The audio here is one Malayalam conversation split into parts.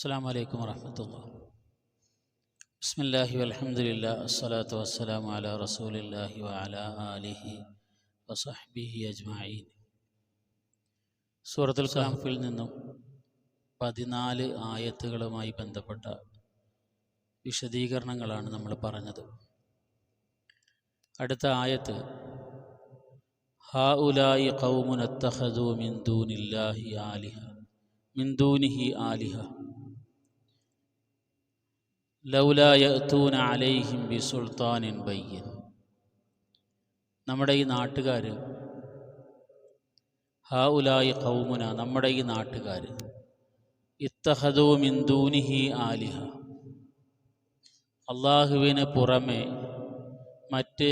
അസ്സലാമു അലൈക്കും വറഹ്മത്തുള്ളാഹി. ബിസ്മില്ലാഹി വൽഹംദുലില്ലാഹി വസ്സലാത്തു വസ്സലാമു അലാ റസൂലില്ലാഹി വഅലാ ആലിഹി വസഹ്ബിഹി അജ്മഈൻ. സൂറത്തുൽ കഹ്ഫിൽ നിന്നും 14 ആയത്തുകളുമായി ബന്ധപ്പെട്ട വിശദീകരണങ്ങളാണ് നമ്മൾ പറഞ്ഞത്. അടുത്ത ആയത്ത് ഹൗലായി ഖൗമുൻ അത്തഖദൂ മിൻ ദൂനിഹി ആലിഹ ലൗലാ യഅ്തൂന അലൈഹിം ബിസുൽത്താനിൻ ബയ്യിൻ. നമ്മുടെ ഈ നാട്ടുകാർ, ഹൗലായി ഖൗമുന, നമ്മുടെ ഈ നാട്ടുകാർ, ഇത്തഖദൂ മിൻ ദൂനിഹി ആലിഹ, അള്ളാഹുവിന് പുറമെ മറ്റ്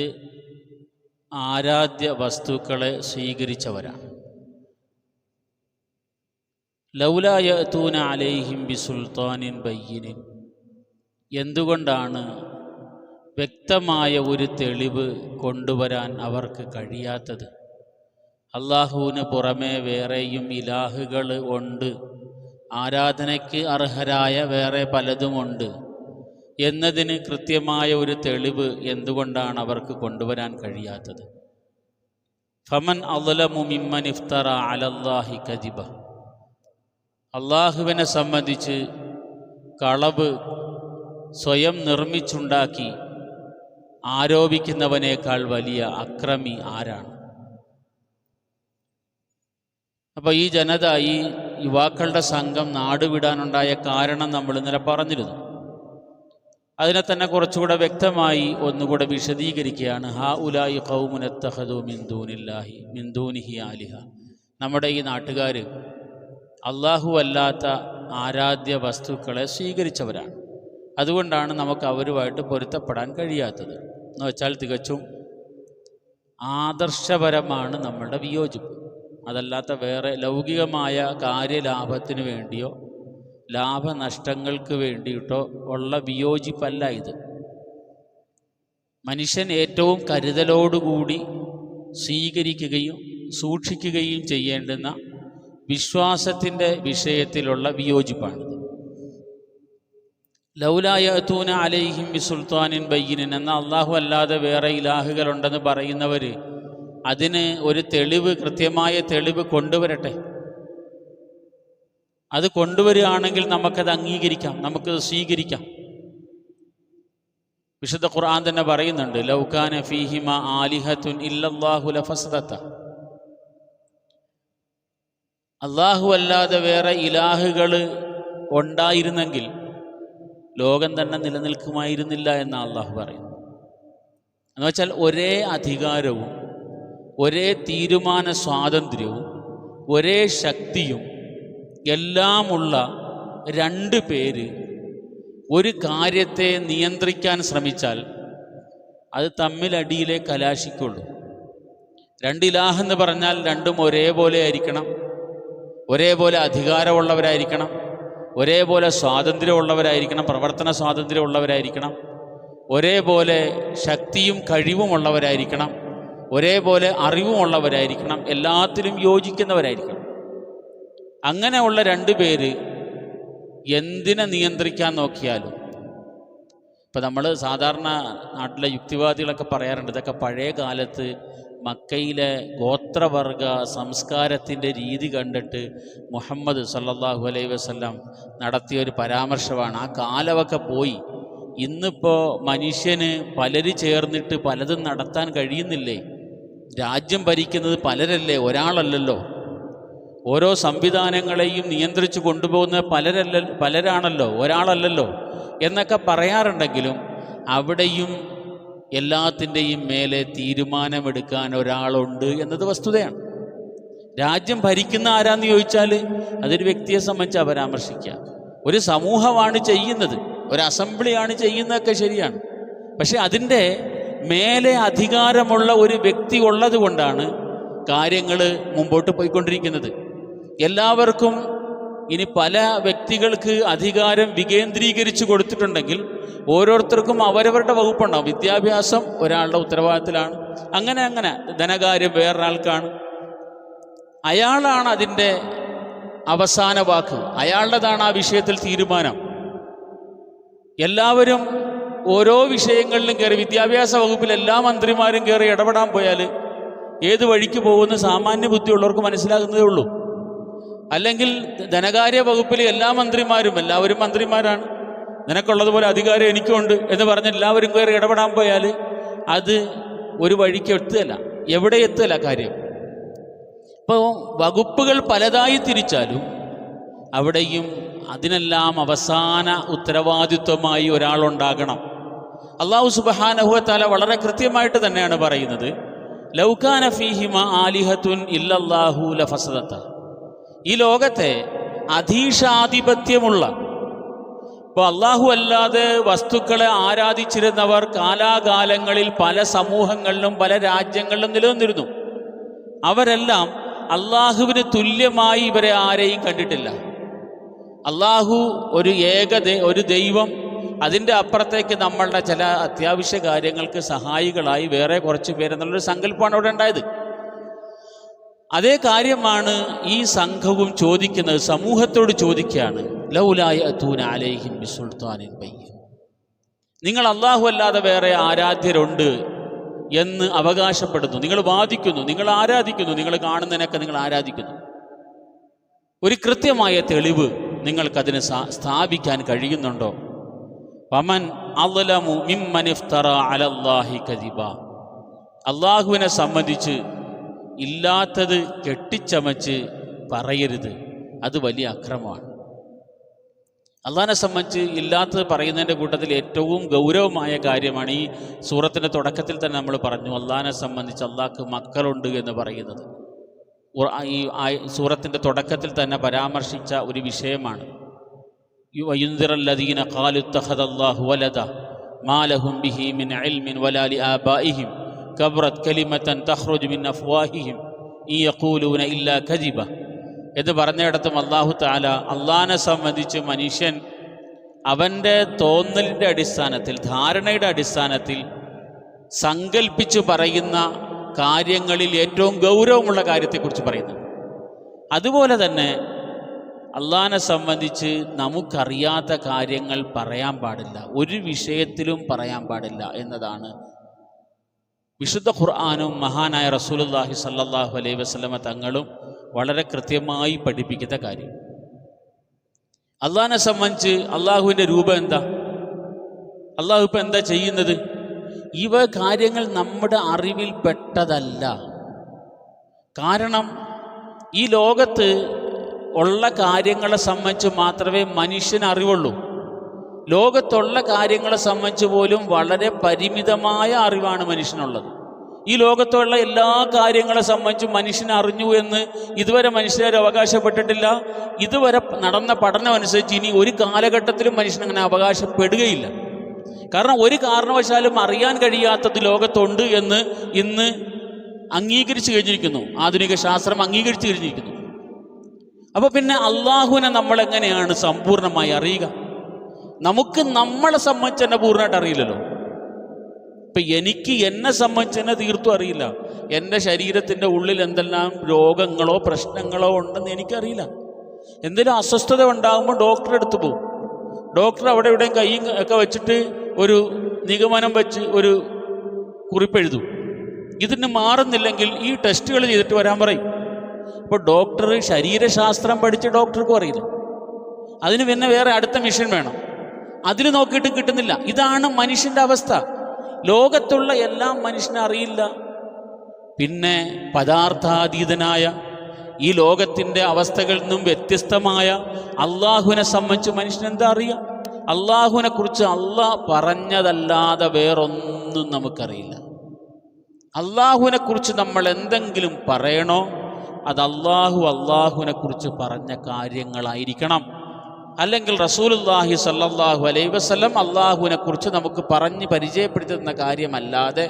ആരാധ്യ വസ്തുക്കളെ സ്വീകരിച്ചവരാണ്. ലൗലാ യഅ്തൂന അലൈഹിം ബിസുൽത്താനിൻ ബയ്യിൻ, എന്തുകൊണ്ടാണ് വ്യക്തമായ ഒരു തെളിവ് കൊണ്ടുവരാൻ അവർക്ക് കഴിയാത്തത്? അള്ളാഹുവിന് പുറമെ വേറെയും ഇലാഹുകൾ ഉണ്ട്, ആരാധനയ്ക്ക് അർഹരായ വേറെ പലതുമുണ്ട് എന്നതിന് കൃത്യമായ ഒരു തെളിവ് എന്തുകൊണ്ടാണ് അവർക്ക് കൊണ്ടുവരാൻ കഴിയാത്തത്? ഫമൻ അദ്ലമു മിമ്മൻ ഇഫ്തറ അലല്ലാഹി കദിബ, അള്ളാഹുവിനെ സംബന്ധിച്ച് കളവ് സ്വയം നിർമ്മിച്ചുണ്ടാക്കി ആരോപിക്കുന്നവനേക്കാൾ വലിയ അക്രമി ആരാണ്? അപ്പോൾ ഈ ജനത, ഈ യുവാക്കളുടെ സംഘം നാടുവിടാനുണ്ടായ കാരണം നമ്മൾ ഇന്നലെ പറഞ്ഞിരുന്നു. അതിനെ തന്നെ കുറച്ചുകൂടെ വ്യക്തമായി ഒന്നുകൂടെ വിശദീകരിക്കുകയാണ്. ഹൗലായി ഖൗമുൻ ഇത്തഖദൂ മിൻ ദൂനിഹി ആലിഹ, നമ്മുടെ ഈ നാട്ടുകാർ അള്ളാഹു അല്ലാത്ത ആരാധ്യ വസ്തുക്കളെ സ്വീകരിച്ചവരാണ്. അതുകൊണ്ടാണ് നമുക്ക് അവരുമായിട്ട് പൊരുത്തപ്പെടാൻ കഴിയാത്തത്. എന്ന് വെച്ചാൽ തികച്ചും ആദർശപരമാണ് നമ്മളുടെ വിയോജിപ്പ്. അതല്ലാത്ത വേറെ ലൗകികമായ കാര്യലാഭത്തിന് വേണ്ടിയോ ലാഭനഷ്ടങ്ങൾക്ക് വേണ്ടിയിട്ടോ ഉള്ള വിയോജിപ്പല്ല ഇത്. മനുഷ്യൻ ഏറ്റവും കരുതലോടുകൂടി സ്വീകരിക്കുകയും സൂക്ഷിക്കുകയും ചെയ്യേണ്ടുന്ന വിശ്വാസത്തിൻ്റെ വിഷയത്തിലുള്ള വിയോജിപ്പാണിത്. ലൗലാ യഅ്തൂന അലൈഹിം ബിസുൽത്താനിൻ ബയ്യിൻ എന്ന അള്ളാഹു അല്ലാതെ വേറെ ഇലാഹുകളുണ്ടെന്ന് പറയുന്നവർ അതിന് ഒരു തെളിവ്, കൃത്യമായ തെളിവ് കൊണ്ടുവരട്ടെ. അത് കൊണ്ടുവരികയാണെങ്കിൽ നമുക്കത് അംഗീകരിക്കാം, നമുക്കത് സ്വീകരിക്കാം. വിശുദ്ധ ഖുർആൻ തന്നെ പറയുന്നുണ്ട്, ലൗ കാന ഫീഹിമാ ആലിഹത്തുൻ ഇല്ലല്ലാഹു ലഫസദത, അള്ളാഹു അല്ലാതെ വേറെ ഇലാഹുകൾ ഉണ്ടായിരുന്നെങ്കിൽ ലോകം തന്നെ നിലനിൽക്കുമായിരുന്നില്ല എന്നാണ് അള്ളാഹു പറയുന്നത്. എന്ന് വെച്ചാൽ ഒരേ അധികാരവും ഒരേ തീരുമാന സ്വാതന്ത്ര്യവും ഒരേ ശക്തിയും എല്ലാമുള്ള രണ്ട് പേര് ഒരു കാര്യത്തെ നിയന്ത്രിക്കാൻ ശ്രമിച്ചാൽ അത് തമ്മിലടിയിലേ കലാശിക്കുള്ളൂ. രണ്ട് ഇലാഹെന്ന് പറഞ്ഞാൽ രണ്ടും ഒരേപോലെ ആയിരിക്കണം, ഒരേപോലെ അധികാരമുള്ളവരായിരിക്കണം, ഒരേപോലെ സ്വാതന്ത്ര്യമുള്ളവരായിരിക്കണം, പ്രവർത്തന സ്വാതന്ത്ര്യമുള്ളവരായിരിക്കണം, ഒരേപോലെ ശക്തിയും കഴിവുമുള്ളവരായിരിക്കണം, ഒരേപോലെ അറിവുമുള്ളവരായിരിക്കണം, എല്ലാത്തിലും യോജിക്കുന്നവരായിരിക്കണം. അങ്ങനെയുള്ള രണ്ട് പേര് എന്തിനെ നിയന്ത്രിക്കാൻ നോക്കിയാലും, ഇപ്പം നമ്മൾ സാധാരണ നാട്ടിലെ യുക്തിവാദികളൊക്കെ പറയാറുണ്ട്, ഇതൊക്കെ പഴയ കാലത്ത് മക്കയിലെ ഗോത്രവർഗ സംസ്കാരത്തിൻ്റെ രീതി കണ്ടിട്ട് മുഹമ്മദ് സല്ലല്ലാഹു അലൈഹി വസല്ലം നടത്തിയൊരു പരാമർശമാണ്. ആ കാലമൊക്കെ പോയി. ഇന്നിപ്പോൾ മനുഷ്യന് പലര് ചേർന്നിട്ട് പലതും നടത്താൻ കഴിയുന്നില്ലേ? രാജ്യം ഭരിക്കുന്നത് പലരല്ലേ, ഒരാളല്ലല്ലോ. ഓരോ സംവിധാനങ്ങളെയും നിയന്ത്രിച്ചു കൊണ്ടുപോകുന്ന പലരാണല്ലോ, ഒരാളല്ലല്ലോ എന്നൊക്കെ പറയാറുണ്ടെങ്കിലും അവിടെയും എല്ലാത്തിൻ്റെയും മേലെ തീരുമാനമെടുക്കാൻ ഒരാളുണ്ട് എന്നത് വസ്തുതയാണ്. രാജ്യം ഭരിക്കുന്ന ആരാന്ന് ചോദിച്ചാൽ അതൊരു വ്യക്തിയെ സംബന്ധിച്ച് പരാമർശിക്കുക. ഒരു സമൂഹമാണ് ചെയ്യുന്നത്, ഒരു അസംബ്ലിയാണ് ചെയ്യുന്നതൊക്കെ ശരിയാണ്. പക്ഷെ അതിൻ്റെ മേലെ അധികാരമുള്ള ഒരു വ്യക്തി ഉള്ളത് കൊണ്ടാണ് കാര്യങ്ങൾ മുമ്പോട്ട് പോയിക്കൊണ്ടിരിക്കുന്നത്. എല്ലാവർക്കും ഇനി പല വ്യക്തികൾക്ക് അധികാരം വികേന്ദ്രീകരിച്ച് കൊടുത്തിട്ടുണ്ടെങ്കിൽ ഓരോരുത്തർക്കും അവരവരുടെ വകുപ്പുണ്ടാവും. വിദ്യാഭ്യാസം ഒരാളുടെ ഉത്തരവാദിത്തത്തിലാണ്, അങ്ങനെ ധനകാര്യം വേറൊരാൾക്കാണ്. അയാളാണ് അതിൻ്റെ അവസാന വാക്ക്, അയാളുടേതാണ് ആ വിഷയത്തിൽ തീരുമാനം. എല്ലാവരും ഓരോ വിഷയങ്ങളിലും കയറി, വിദ്യാഭ്യാസ വകുപ്പിൽ എല്ലാ മന്ത്രിമാരും കയറി ഇടപെടാൻ പോയാൽ ഏത് വഴിക്ക് പോകുമെന്ന് സാമാന്യ ബുദ്ധിയുള്ളവർക്ക് മനസ്സിലാകുന്നതേ ഉള്ളൂ. അല്ലെങ്കിൽ ധനകാര്യ വകുപ്പിൽ എല്ലാ മന്ത്രിമാരും, എല്ലാവരും മന്ത്രിമാരാണ്, നിനക്കുള്ളതുപോലെ അധികാരം എനിക്കുണ്ട് എന്ന് പറഞ്ഞ് എല്ലാവരും കയറി ഇടപെടാൻ പോയാൽ അത് ഒരു വഴിക്ക് എത്തുകയല്ല, എവിടെ എത്തുകയല്ല കാര്യം. ഇപ്പോൾ വകുപ്പുകൾ പലതായി തിരിച്ചാലും അവിടെയും അതിനെല്ലാം അവസാന ഉത്തരവാദിത്വമായി ഒരാളുണ്ടാകണം. അല്ലാഹു സുബ്ഹാനഹു വ തആല വളരെ കൃത്യമായിട്ട് തന്നെയാണ് പറയുന്നത്, ലൗകാന ഫീഹിമ ആലിഹത്തുൻ ഇല്ലല്ലാഹു ലഫസദത. ഈ ലോകത്തെ അധീശാധിപത്യമുള്ള, ഇപ്പോൾ അള്ളാഹു അല്ലാതെ വസ്തുക്കളെ ആരാധിച്ചിരുന്നവർ കാലാകാലങ്ങളിൽ പല സമൂഹങ്ങളിലും പല രാജ്യങ്ങളിലും നിലനിന്നിരുന്നു. അവരെല്ലാം അള്ളാഹുവിന് തുല്യമായി ഇവരെ ആരെയും കണ്ടിട്ടില്ല. അള്ളാഹു ഒരു ദൈവം, അതിൻ്റെ അപ്പുറത്തേക്ക് നമ്മളുടെ ചില അത്യാവശ്യ കാര്യങ്ങൾക്ക് സഹായികളായി വേറെ കുറച്ച് പേരെന്നുള്ളൊരു സങ്കല്പമാണ് അവിടെ ഉണ്ടായത്. അതേ കാര്യമാണ് ഈ സംഘവും ചോദിക്കുന്നത്, സമൂഹത്തോട് ചോദിക്കുകയാണ്, ലൗലാ യഅതൂന അലൈഹിം ബിസുൽത്താനിൻ ബയ്യിൻ. നിങ്ങൾ അള്ളാഹു അല്ലാതെ വേറെ ആരാധ്യരുണ്ട് എന്ന് അവകാശപ്പെടുന്നു, നിങ്ങൾ വാദിക്കുന്നു, നിങ്ങൾ ആരാധിക്കുന്നു, നിങ്ങൾ കാണുന്നതിനൊക്കെ നിങ്ങൾ ആരാധിക്കുന്നു. ഒരു കൃത്യമായ തെളിവ് നിങ്ങൾക്കതിന് സ്ഥാപിക്കാൻ കഴിയുന്നുണ്ടോ? വമൻ അദ്ലമു മിമ്മൻ ഇഫ്തറ അലല്ലാഹി കദിബ. അള്ളാഹുവിനെ സംബന്ധിച്ച് ഇല്ലാത്തത് കെട്ടിച്ചമച്ച് പറയരുത്, അത് വലിയ അക്രമമാണ്. അള്ളാഹിനെ സംബന്ധിച്ച് ഇല്ലാത്തത് പറയുന്നതിൻ്റെ കൂട്ടത്തിൽ ഏറ്റവും ഗൗരവമായ കാര്യമാണ് ഈ സൂറത്തിൻ്റെ തുടക്കത്തിൽ തന്നെ നമ്മൾ പറഞ്ഞു, അള്ളാഹിനെ സംബന്ധിച്ച് അള്ളാഹ്ക്ക് മക്കളുണ്ട് എന്ന് പറയുന്നത്. ഈ സൂറത്തിൻ്റെ തുടക്കത്തിൽ തന്നെ പരാമർശിച്ച ഒരു വിഷയമാണ്. വയുൻദിറല്ലദീന ഖാലു ഇത്തഖദല്ലാഹു വലദ മാ ലഹും ബിഹി മിൻ ഇൽമിൻ വലാ ലിആബാഇഹിം കബറത് കലിമതൻ തഖ്റുജു മിൻ അഫ്വാഹിഹിം ഇൻ യഖൂലൂന ഇല്ലാ കദിബ എന്ന് പറഞ്ഞിടത്തും അല്ലാഹു തആല അള്ളാഹിനെ സംബന്ധിച്ച് മനുഷ്യൻ അവൻ്റെ തോന്നലിൻ്റെ അടിസ്ഥാനത്തിൽ, ധാരണയുടെ അടിസ്ഥാനത്തിൽ സങ്കല്പിച്ചു പറയുന്ന കാര്യങ്ങളിൽ ഏറ്റവും ഗൗരവമുള്ള കാര്യത്തെക്കുറിച്ച് പറയുന്നു. അതുപോലെ തന്നെ അള്ളാഹിനെ സംബന്ധിച്ച് നമുക്കറിയാത്ത കാര്യങ്ങൾ പറയാൻ പാടില്ല, ഒരു വിഷയത്തിലും പറയാൻ പാടില്ല എന്നതാണ് വിശുദ്ധ ഖുർആനും മഹാനായ റസൂലുള്ളാഹി സ്വല്ലല്ലാഹു അലൈഹി വസല്ലമ തങ്ങളും വളരെ കൃത്യമായി പഠിപ്പിക്കുന്ന കാര്യം. അള്ളാഹിനെ സംബന്ധിച്ച് അള്ളാഹുവിൻ്റെ രൂപം എന്താ, അള്ളാഹു ഇപ്പം എന്താ ചെയ്യുന്നത്, ഇവ കാര്യങ്ങൾ നമ്മുടെ അറിവിൽ പെട്ടതല്ല. കാരണം ഈ ലോകത്ത് ഉള്ള കാര്യങ്ങളെ സംബന്ധിച്ച് മാത്രമേ മനുഷ്യന് അറിവുള്ളൂ. ലോകത്തുള്ള കാര്യങ്ങളെ സംബന്ധിച്ച് പോലും വളരെ പരിമിതമായ അറിവാണ് മനുഷ്യനുള്ളത്. ഈ ലോകത്തുള്ള എല്ലാ കാര്യങ്ങളെ സംബന്ധിച്ച് മനുഷ്യൻ അറിഞ്ഞു എന്ന് ഇതുവരെ മനുഷ്യർ അവകാശപ്പെട്ടിട്ടില്ല. ഇതുവരെ നടന്ന പഠനം അനുസരിച്ച് ഇനി ഒരു കാലഘട്ടത്തിലും മനുഷ്യൻ അങ്ങനെ അവകാശപ്പെടുകയില്ല. കാരണം ഒരു കാരണവശാലും അറിയാൻ കഴിയാത്തത് ലോകത്തുണ്ട് എന്ന് ഇന്ന് അംഗീകരിച്ചു കഴിഞ്ഞിരിക്കുന്നു, ആധുനിക ശാസ്ത്രം അംഗീകരിച്ചു കഴിഞ്ഞിരിക്കുന്നു. അപ്പോൾ പിന്നെ അള്ളാഹുവിനെ നമ്മളെങ്ങനെയാണ് സമ്പൂർണ്ണമായി അറിയുക? നമുക്ക് നമ്മളെ സംബന്ധിച്ച് തന്നെ പൂർണ്ണമായിട്ട് അറിയില്ലല്ലോ. ഇപ്പം എനിക്ക് എന്നെ സംബന്ധിച്ച് തന്നെ തീർത്തും അറിയില്ല. എൻ്റെ ശരീരത്തിൻ്റെ ഉള്ളിൽ എന്തെല്ലാം രോഗങ്ങളോ പ്രശ്നങ്ങളോ ഉണ്ടെന്ന് എനിക്കറിയില്ല. എന്തെങ്കിലും അസ്വസ്ഥത ഉണ്ടാകുമ്പോൾ ഡോക്ടറെ അടുത്ത് പോകും. ഡോക്ടർ അവിടെ ഇവിടെയും കൈയും ഒക്കെ വെച്ചിട്ട് ഒരു നിഗമനം വെച്ച് ഒരു കുറിപ്പെഴുതും. ഇതിന് മാറുന്നില്ലെങ്കിൽ ഈ ടെസ്റ്റുകൾ ചെയ്തിട്ട് വരാൻ പറയും. ഇപ്പോൾ ഡോക്ടർ ശരീരശാസ്ത്രം പഠിച്ച ഡോക്ടർക്കും അറിയില്ല, അതിന് പിന്നെ വേറെ അടുത്ത മിഷൻ വേണം, അതിന് നോക്കിയിട്ട് കിട്ടുന്നില്ല. ഇതാണ് മനുഷ്യൻ്റെ അവസ്ഥ. ലോകത്തുള്ള എല്ലാം മനുഷ്യനെ അറിയില്ല. പിന്നെ പദാർത്ഥാതീതനായ ഈ ലോകത്തിൻ്റെ അവസ്ഥകളിൽ നിന്നും വ്യത്യസ്തമായ അള്ളാഹുവിനെ സംബന്ധിച്ച് മനുഷ്യനെന്താ അറിയാം? അള്ളാഹുവിനെ കുറിച്ച് അള്ളാഹ് പറഞ്ഞതല്ലാതെ വേറൊന്നും നമുക്കറിയില്ല. അള്ളാഹുവിനെ കുറിച്ച് നമ്മൾ എന്തെങ്കിലും പറയണോ, അത് അള്ളാഹുവിനെ കുറിച്ച് പറഞ്ഞ കാര്യങ്ങളായിരിക്കണം. അല്ലെങ്കിൽ റസൂലുള്ളാഹി സ്വല്ലല്ലാഹു അലൈഹി വസല്ലം അള്ളാഹുവിനെ കുറിച്ച് നമുക്ക് പറഞ്ഞ് പരിചയപ്പെടുത്തുന്ന കാര്യമല്ലാതെ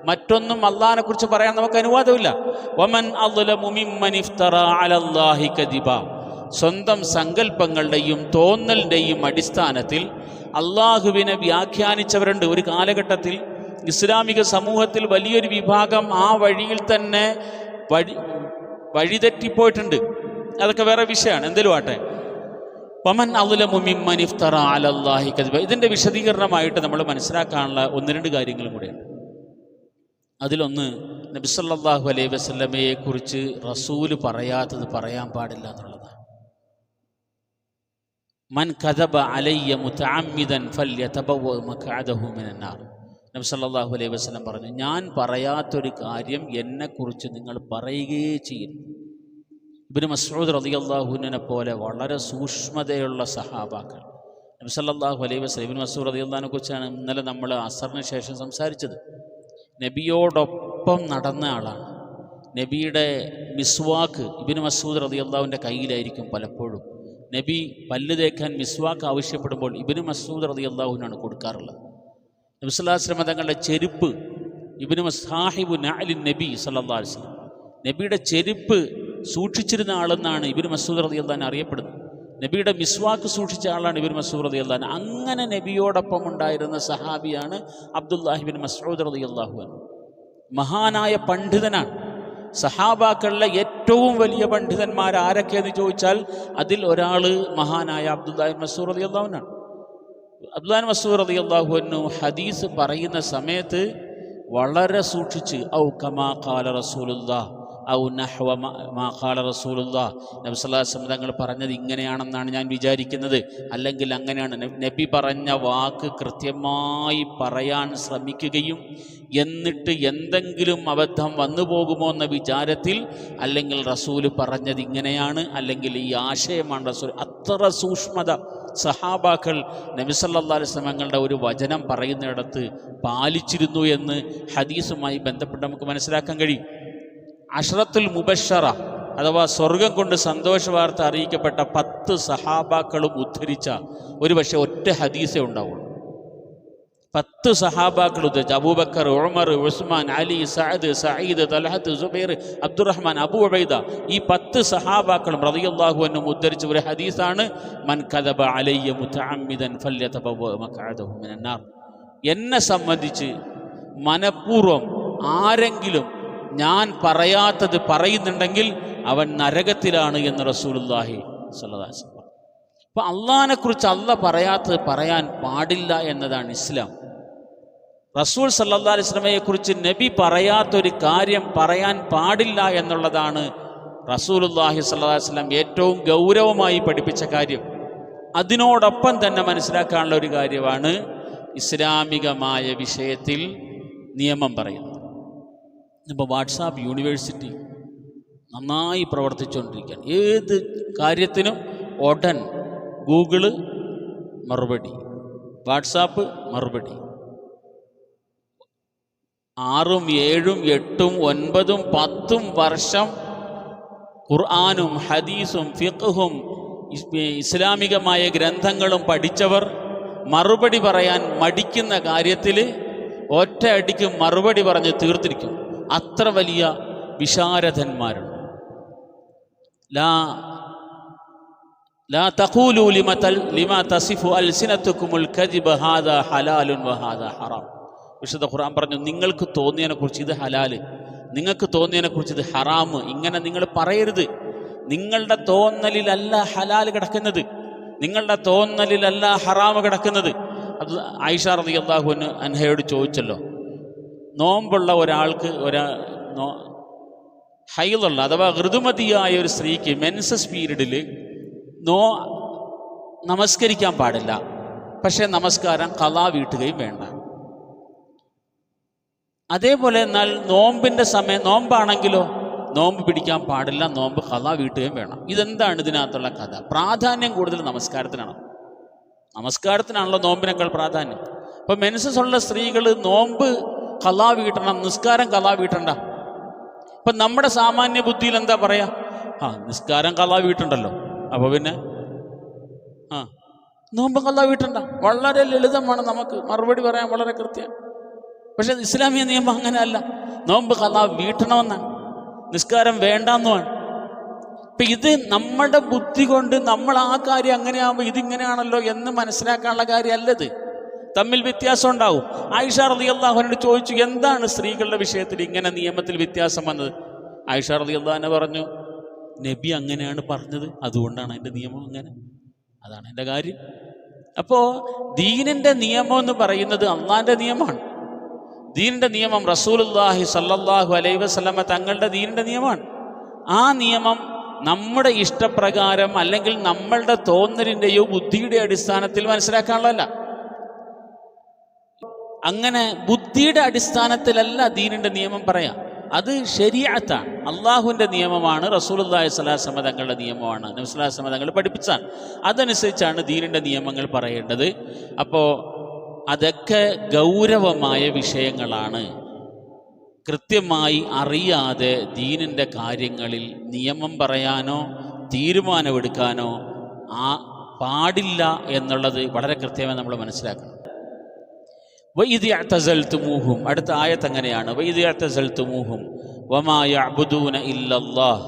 മറ്റൊന്നും അള്ളാഹിനെ കുറിച്ച് പറയാൻ നമുക്ക് അനുവാദമില്ല. വമൻ അദ്ലമു മിമ്മൻ ഇഫ്തറ അലല്ലാഹി കദിബ. സ്വന്തം സങ്കല്പങ്ങളുടെയും തോന്നലിൻ്റെയും അടിസ്ഥാനത്തിൽ അള്ളാഹുവിനെ വ്യാഖ്യാനിച്ചവരുണ്ട്. ഒരു കാലഘട്ടത്തിൽ ഇസ്ലാമിക സമൂഹത്തിൽ വലിയൊരു വിഭാഗം ആ വഴിയിൽ തന്നെ വഴിതെറ്റിപ്പോയിട്ടുണ്ട്. അതൊക്കെ വേറെ വിഷയമാണ്. എന്തെങ്കിലും ആട്ടെ. വമൻ അദ്ലമു മിമ്മൻ ഇഫ്തറ അലല്ലാഹി കദിബ. ഇതിൻ്റെ വിശദീകരണമായിട്ട് നമ്മൾ മനസ്സിലാക്കാനുള്ള 1-2 കാര്യങ്ങളും കൂടെയുണ്ട്. അതിലൊന്ന്, നബി സല്ലല്ലാഹു അലൈഹി വസല്ലമയെ കുറിച്ച് റസൂല് പറയാത്തത് പറയാൻ പാടില്ല എന്നുള്ളതാണ്. മൻ കദബ അലയ്യ മുതഅമ്മിദൻ ഫല്യതബവ്വ മഖഅദഹു മിനന്നാർ. നബി സല്ലല്ലാഹു അലൈഹി വസല്ലം പറഞ്ഞു, ഞാൻ പറയാത്തൊരു കാര്യം എന്നെക്കുറിച്ച് നിങ്ങൾ പറയുകയേ ചെയ്യരുത്. ഇബ്നു മസ്ഊദ് റളിയല്ലാഹു അൻഹുവിനെ പോലെ വളരെ സൂക്ഷ്മതയുള്ള സഹാബാക്കൾ. നബി സല്ലല്ലാഹു അലൈഹി വസല്ലം ഇബ്നു മസ്ഊദ് റളിയല്ലാഹു അൻഹുവിനെ കുറിച്ചാണ് ഇന്നലെ നമ്മൾ അസറിന് ശേഷം സംസാരിച്ചത്. നബിയോടൊപ്പം നടന്ന ആളാണ്. നബിയുടെ മിസ്വാക്ക് ഇബ്നു മസ്ഊദ് റളിയല്ലാഹുവിൻ്റെ കയ്യിലായിരിക്കും പലപ്പോഴും. നബി പല്ല് തേക്കാൻ മിസ്വാക്ക് ആവശ്യപ്പെടുമ്പോൾ ഇബ്നു മസ്ഊദ് റളിയല്ലാഹുവിനാണ് കൊടുക്കാറുള്ളത്. നബി സല്ലല്ലാഹു അലൈഹി വസല്ലം തങ്ങളുടെ ചെരുപ്പ് സാഹിബു നഅലിൻ നബി സല്ലല്ലാഹു അലൈഹി വസല്ലം, നബിയുടെ ചെരുപ്പ് സൂക്ഷിച്ചിരുന്ന ആളെന്നാണ് ഇബ്നു മസ്ഊദ് റളിയല്ലാഹു അൻഹു അറിയപ്പെടുന്നത്. നബിയുടെ മിസ്വാക്ക് സൂക്ഷിച്ച ആളാണ് ഇബ്നു മസ്ഊദ് റളിയല്ലാഹു അൻഹു. അങ്ങനെ നബിയോടൊപ്പം ഉണ്ടായിരുന്ന സഹാബിയാണ് അബ്ദുല്ലാഹി ഇബ്നു മസ്ഊദ് റളിയല്ലാഹു അൻഹു. മഹാനായ പണ്ഡിതനാണ്. സഹാബാക്കളിലെ ഏറ്റവും വലിയ പണ്ഡിതന്മാർ ആരൊക്കെയെന്ന് ചോദിച്ചാൽ അതിൽ ഒരാൾ മഹാനായ അബ്ദുല്ലാഹി ഇബ്നു മസ്ഊദ് റളിയല്ലാഹു അൻഹു. അബ്ദുല്ലാഹി ഇബ്നു മസ്ഊദ് റളിയല്ലാഹു അൻഹു ഹദീസ് പറയുന്ന സമയത്ത് വളരെ സൂക്ഷിച്ച് ഔ കമാ ഖാല റസൂലുള്ളാഹ് ഔ നഹ്വ മാ ഖാല റസൂലുള്ളാഹ്, നബി സല്ലല്ലാഹു അലൈഹി വസല്ലം തങ്ങൾ പറഞ്ഞത് ഇങ്ങനെയാണെന്നാണ് ഞാൻ വിചാരിക്കുന്നത്, അല്ലെങ്കിൽ അങ്ങനെയാണ്. നബി പറഞ്ഞ വാക്ക് കൃത്യമായി പറയാൻ ശ്രമിക്കുകയും എന്നിട്ട് എന്തെങ്കിലും അബദ്ധം വന്നു പോകുമോ എന്ന വിചാരത്തിൽ, അല്ലെങ്കിൽ റസൂല് പറഞ്ഞത് ഇങ്ങനെയാണ്, അല്ലെങ്കിൽ ഈ ആശയമാണ് റസൂൽ. അത്ര സൂക്ഷ്മത സഹാബാക്കൾ നബി സല്ലല്ലാഹു അലൈഹി വസല്ലം തങ്ങളുടെ ഒരു വചനം പറയുന്നിടത്ത് പാലിച്ചിരുന്നു എന്ന് ഹദീസുമായി ബന്ധപ്പെട്ട് നമുക്ക് മനസ്സിലാക്കാൻ കഴിയും. അഷ്റത്തുൽ മുബശ്ശറ അഥവാ സ്വർഗം കൊണ്ട് സന്തോഷ വാർത്ത അറിയിക്കപ്പെട്ട 10 സഹാബാക്കളും ഉദ്ധരിച്ച ഒരു പക്ഷേ ഒറ്റ ഹദീസേ ഉണ്ടാവുള്ളൂ. 10 സഹാബാക്കൾ ഉദ്ധരിച്ച അബൂബക്കർ, ഉമർ, ഉസ്മാൻ, അലി, സഅദ്, സഈദ്, തൽഹത്ത്, സുബൈർ, അബ്ദുറഹ്മാൻ, അബൂ ഉബൈദ, ഈ 10 സഹാബാക്കളും റളിയല്ലാഹു അൻഹും ഉദ്ധരിച്ച ഒരു ഹദീസാണ് മൻ കദബ അലയ്യ മുതഅമ്മിദൻ ഫല്യതബവ്വ മഖഅദഹു മിനന്നാർ. എന്നെ സംബന്ധിച്ച് മനഃപൂർവ്വം ആരെങ്കിലും ഞാൻ പറയാത്തത് പറയുന്നുണ്ടെങ്കിൽ അവൻ നരകത്തിലാണ് എന്ന് റസൂലുള്ളാഹി സ്വല്ലല്ലാഹു അലൈഹി വസല്ലം. അപ്പോൾ അള്ളാഹിനെക്കുറിച്ച് അള്ളാഹ് പറയാത്തത് പറയാൻ പാടില്ല എന്നതാണ് ഇസ്ലാം. റസൂൽ സല്ലല്ലാഹു അലൈഹി വസല്ലമയെക്കുറിച്ച് നബി പറയാത്തൊരു കാര്യം പറയാൻ പാടില്ല എന്നുള്ളതാണ് റസൂലുള്ളാഹി സ്വല്ലല്ലാഹു അലൈഹി വസല്ലം ഏറ്റവും ഗൗരവമായി പഠിപ്പിച്ച കാര്യം. അതിനോടൊപ്പം തന്നെ മനസ്സിലാക്കാനുള്ള ഒരു കാര്യമാണ് ഇസ്ലാമികമായ വിഷയത്തിൽ നിയമം പറയുന്നത്. ഇപ്പോൾ വാട്സാപ്പ് യൂണിവേഴ്സിറ്റി നന്നായി പ്രവർത്തിച്ചുകൊണ്ടിരിക്കുകയാണ്. ഏത് കാര്യത്തിനും ഉടൻ ഗൂഗിള് മറുപടി, വാട്സാപ്പ് മറുപടി. 6, 7, 8, 9, 10 വർഷം ഖുർആനും ഹദീസും ഫിഖ്ഹും ഇസ്ലാമികമായ ഗ്രന്ഥങ്ങളും പഠിച്ചവർ മറുപടി പറയാൻ മടിക്കുന്ന കാര്യത്തിൽ ഒറ്റ അടിക്ക് മറുപടി പറഞ്ഞ് തീർത്തിരിക്കും. അത്ര വലിയ വിശാരദന്മാരുണ്ട്. ലാ തഖൂലു ലിമാ തസിഫു അൽസിനതുകുമുൽ കദിബ ഹാദാ ഹലാലുൻ വഹാദാ ഹറാം. വിശുദ്ധ ഖുർആൻ പറഞ്ഞു, നിങ്ങൾക്ക് തോന്നിയതിനെക്കുറിച്ച് ഇത് ഹലാല്, നിങ്ങൾക്ക് തോന്നിയതിനെക്കുറിച്ച് ഇത് ഹറാമ്, ഇങ്ങനെ നിങ്ങൾ പറയരുത്. നിങ്ങളുടെ തോന്നലിലല്ല ഹലാൽ കിടക്കുന്നത്, നിങ്ങളുടെ തോന്നലിലല്ല ഹറാമ് കിടക്കുന്നത്. അത് ആയിഷ റളിയല്ലാഹു അൻഹയോട് ചോദിച്ചല്ലോ, നോമ്പുള്ള ഒരാൾക്ക് ഹൈലുള്ള അഥവാ ഋതുമതിയായ ഒരു സ്ത്രീക്ക് മെൻസസ് പീരീഡിൽ നമസ്കരിക്കാൻ പാടില്ല, പക്ഷേ നമസ്കാരം ഖളാ വീട്ടുകയും വേണ്ട. അതേപോലെ എന്നാൽ നോമ്പിൻ്റെ സമയം നോമ്പാണെങ്കിലോ നോമ്പ് പിടിക്കാൻ പാടില്ല, നോമ്പ് ഖളാ വീട്ടുകയും വേണം. ഇതെന്താണ് ഇതിനകത്തുള്ള കഥ? പ്രാധാന്യം കൂടുതൽ നമസ്കാരത്തിനാണ്. നമസ്കാരത്തിനാണല്ലോ നോമ്പിനേക്കാൾ പ്രാധാന്യം. അപ്പം മെൻസസ് ഉള്ള സ്ത്രീകൾ നോമ്പ് ഖളാ വീട്ടണം, നിസ്കാരം ഖളാ വീട്ടണ്ട. അപ്പം നമ്മുടെ സാമാന്യ ബുദ്ധിയിൽ എന്താ പറയാ, നിസ്കാരം ഖളാ വീട്ടുണ്ടല്ലോ, അപ്പോൾ പിന്നെ നോമ്പ് ഖളാ വീട്ടണ്ട. വളരെ ലളിതമാണ്, നമുക്ക് മറുപടി പറയാൻ വളരെ കൃത്യം. പക്ഷെ ഇസ്ലാമിക നിയമം അങ്ങനെയല്ല, നോമ്പ് ഖളാ വീട്ടണമെന്നാണ്, നിസ്കാരം വേണ്ടെന്നുമാണ്. അപ്പം ഇത് നമ്മുടെ ബുദ്ധി കൊണ്ട് നമ്മൾ ആ കാര്യം അങ്ങനെയാകുമ്പോൾ ഇതിങ്ങനെയാണല്ലോ എന്ന് മനസ്സിലാക്കാനുള്ള കാര്യമല്ലത്. തമ്മിൽ വ്യത്യാസം ഉണ്ടാവും. ആയിഷ റളിയല്ലാഹു അൻഹയോട് ചോദിച്ചു, എന്താണ് സ്ത്രീകളുടെ വിഷയത്തിൽ ഇങ്ങനെ നിയമത്തിൽ വ്യത്യാസം വന്നത്? ആയിഷ റളിയല്ലാഹു അൻഹ പറഞ്ഞു, നബി അങ്ങനെയാണ് പറഞ്ഞത്, അതുകൊണ്ടാണ് അതിൻ്റെ നിയമം അങ്ങനെ. അതാണ് എൻ്റെ കാര്യം. അപ്പോൾ ദീനിൻ്റെ നിയമം എന്ന് പറയുന്നത് അള്ളാഹിൻ്റെ നിയമമാണ്. ദീനിൻ്റെ നിയമം റസൂലുള്ളാഹി സ്വല്ലല്ലാഹു അലൈഹി വസല്ലമ തങ്ങളുടെ ദീനിൻ്റെ നിയമമാണ്. ആ നിയമം നമ്മുടെ ഇഷ്ടപ്രകാരം അല്ലെങ്കിൽ നമ്മളുടെ തോന്നലിൻ്റെയോ ബുദ്ധിയുടെ അടിസ്ഥാനത്തിൽ മനസ്സിലാക്കാനുള്ളതല്ല. അങ്ങനെ ബുദ്ധിയുടെ അടിസ്ഥാനത്തിലല്ല ദീനിൻ്റെ നിയമം പറയാം. അത് ശരീഅത്താണ്, അള്ളാഹുവിൻ്റെ നിയമമാണ്, റസൂലുള്ളാഹി സ്വല്ലല്ലാഹു അലൈഹി വസല്ലം തങ്ങളുടെ നിയമമാണ്, നബി സ്വല്ലല്ലാഹു അലൈഹി വസല്ലം തങ്ങൾ പഠിപ്പിച്ചാണ്. അതനുസരിച്ചാണ് ദീനിൻ്റെ നിയമങ്ങൾ പറയേണ്ടത്. അപ്പോൾ അതൊക്കെ ഗൗരവമായ വിഷയങ്ങളാണ്. കൃത്യമായി അറിയാതെ ദീനിൻ്റെ കാര്യങ്ങളിൽ നിയമം പറയാനോ തീരുമാനമെടുക്കാനോ പാടില്ല എന്നുള്ളത് വളരെ കൃത്യമായി നമ്മൾ മനസ്സിലാക്കണം. വഇദ് യഅ്തസൽതുമൂഹും, അടുത്ത ആയത്ത് അങ്ങനെയാണ്. വഇദ് യഅ്തസൽതുമൂഹും വമാ യഅ്ബുദൂന ഇല്ലല്ലാഹ്.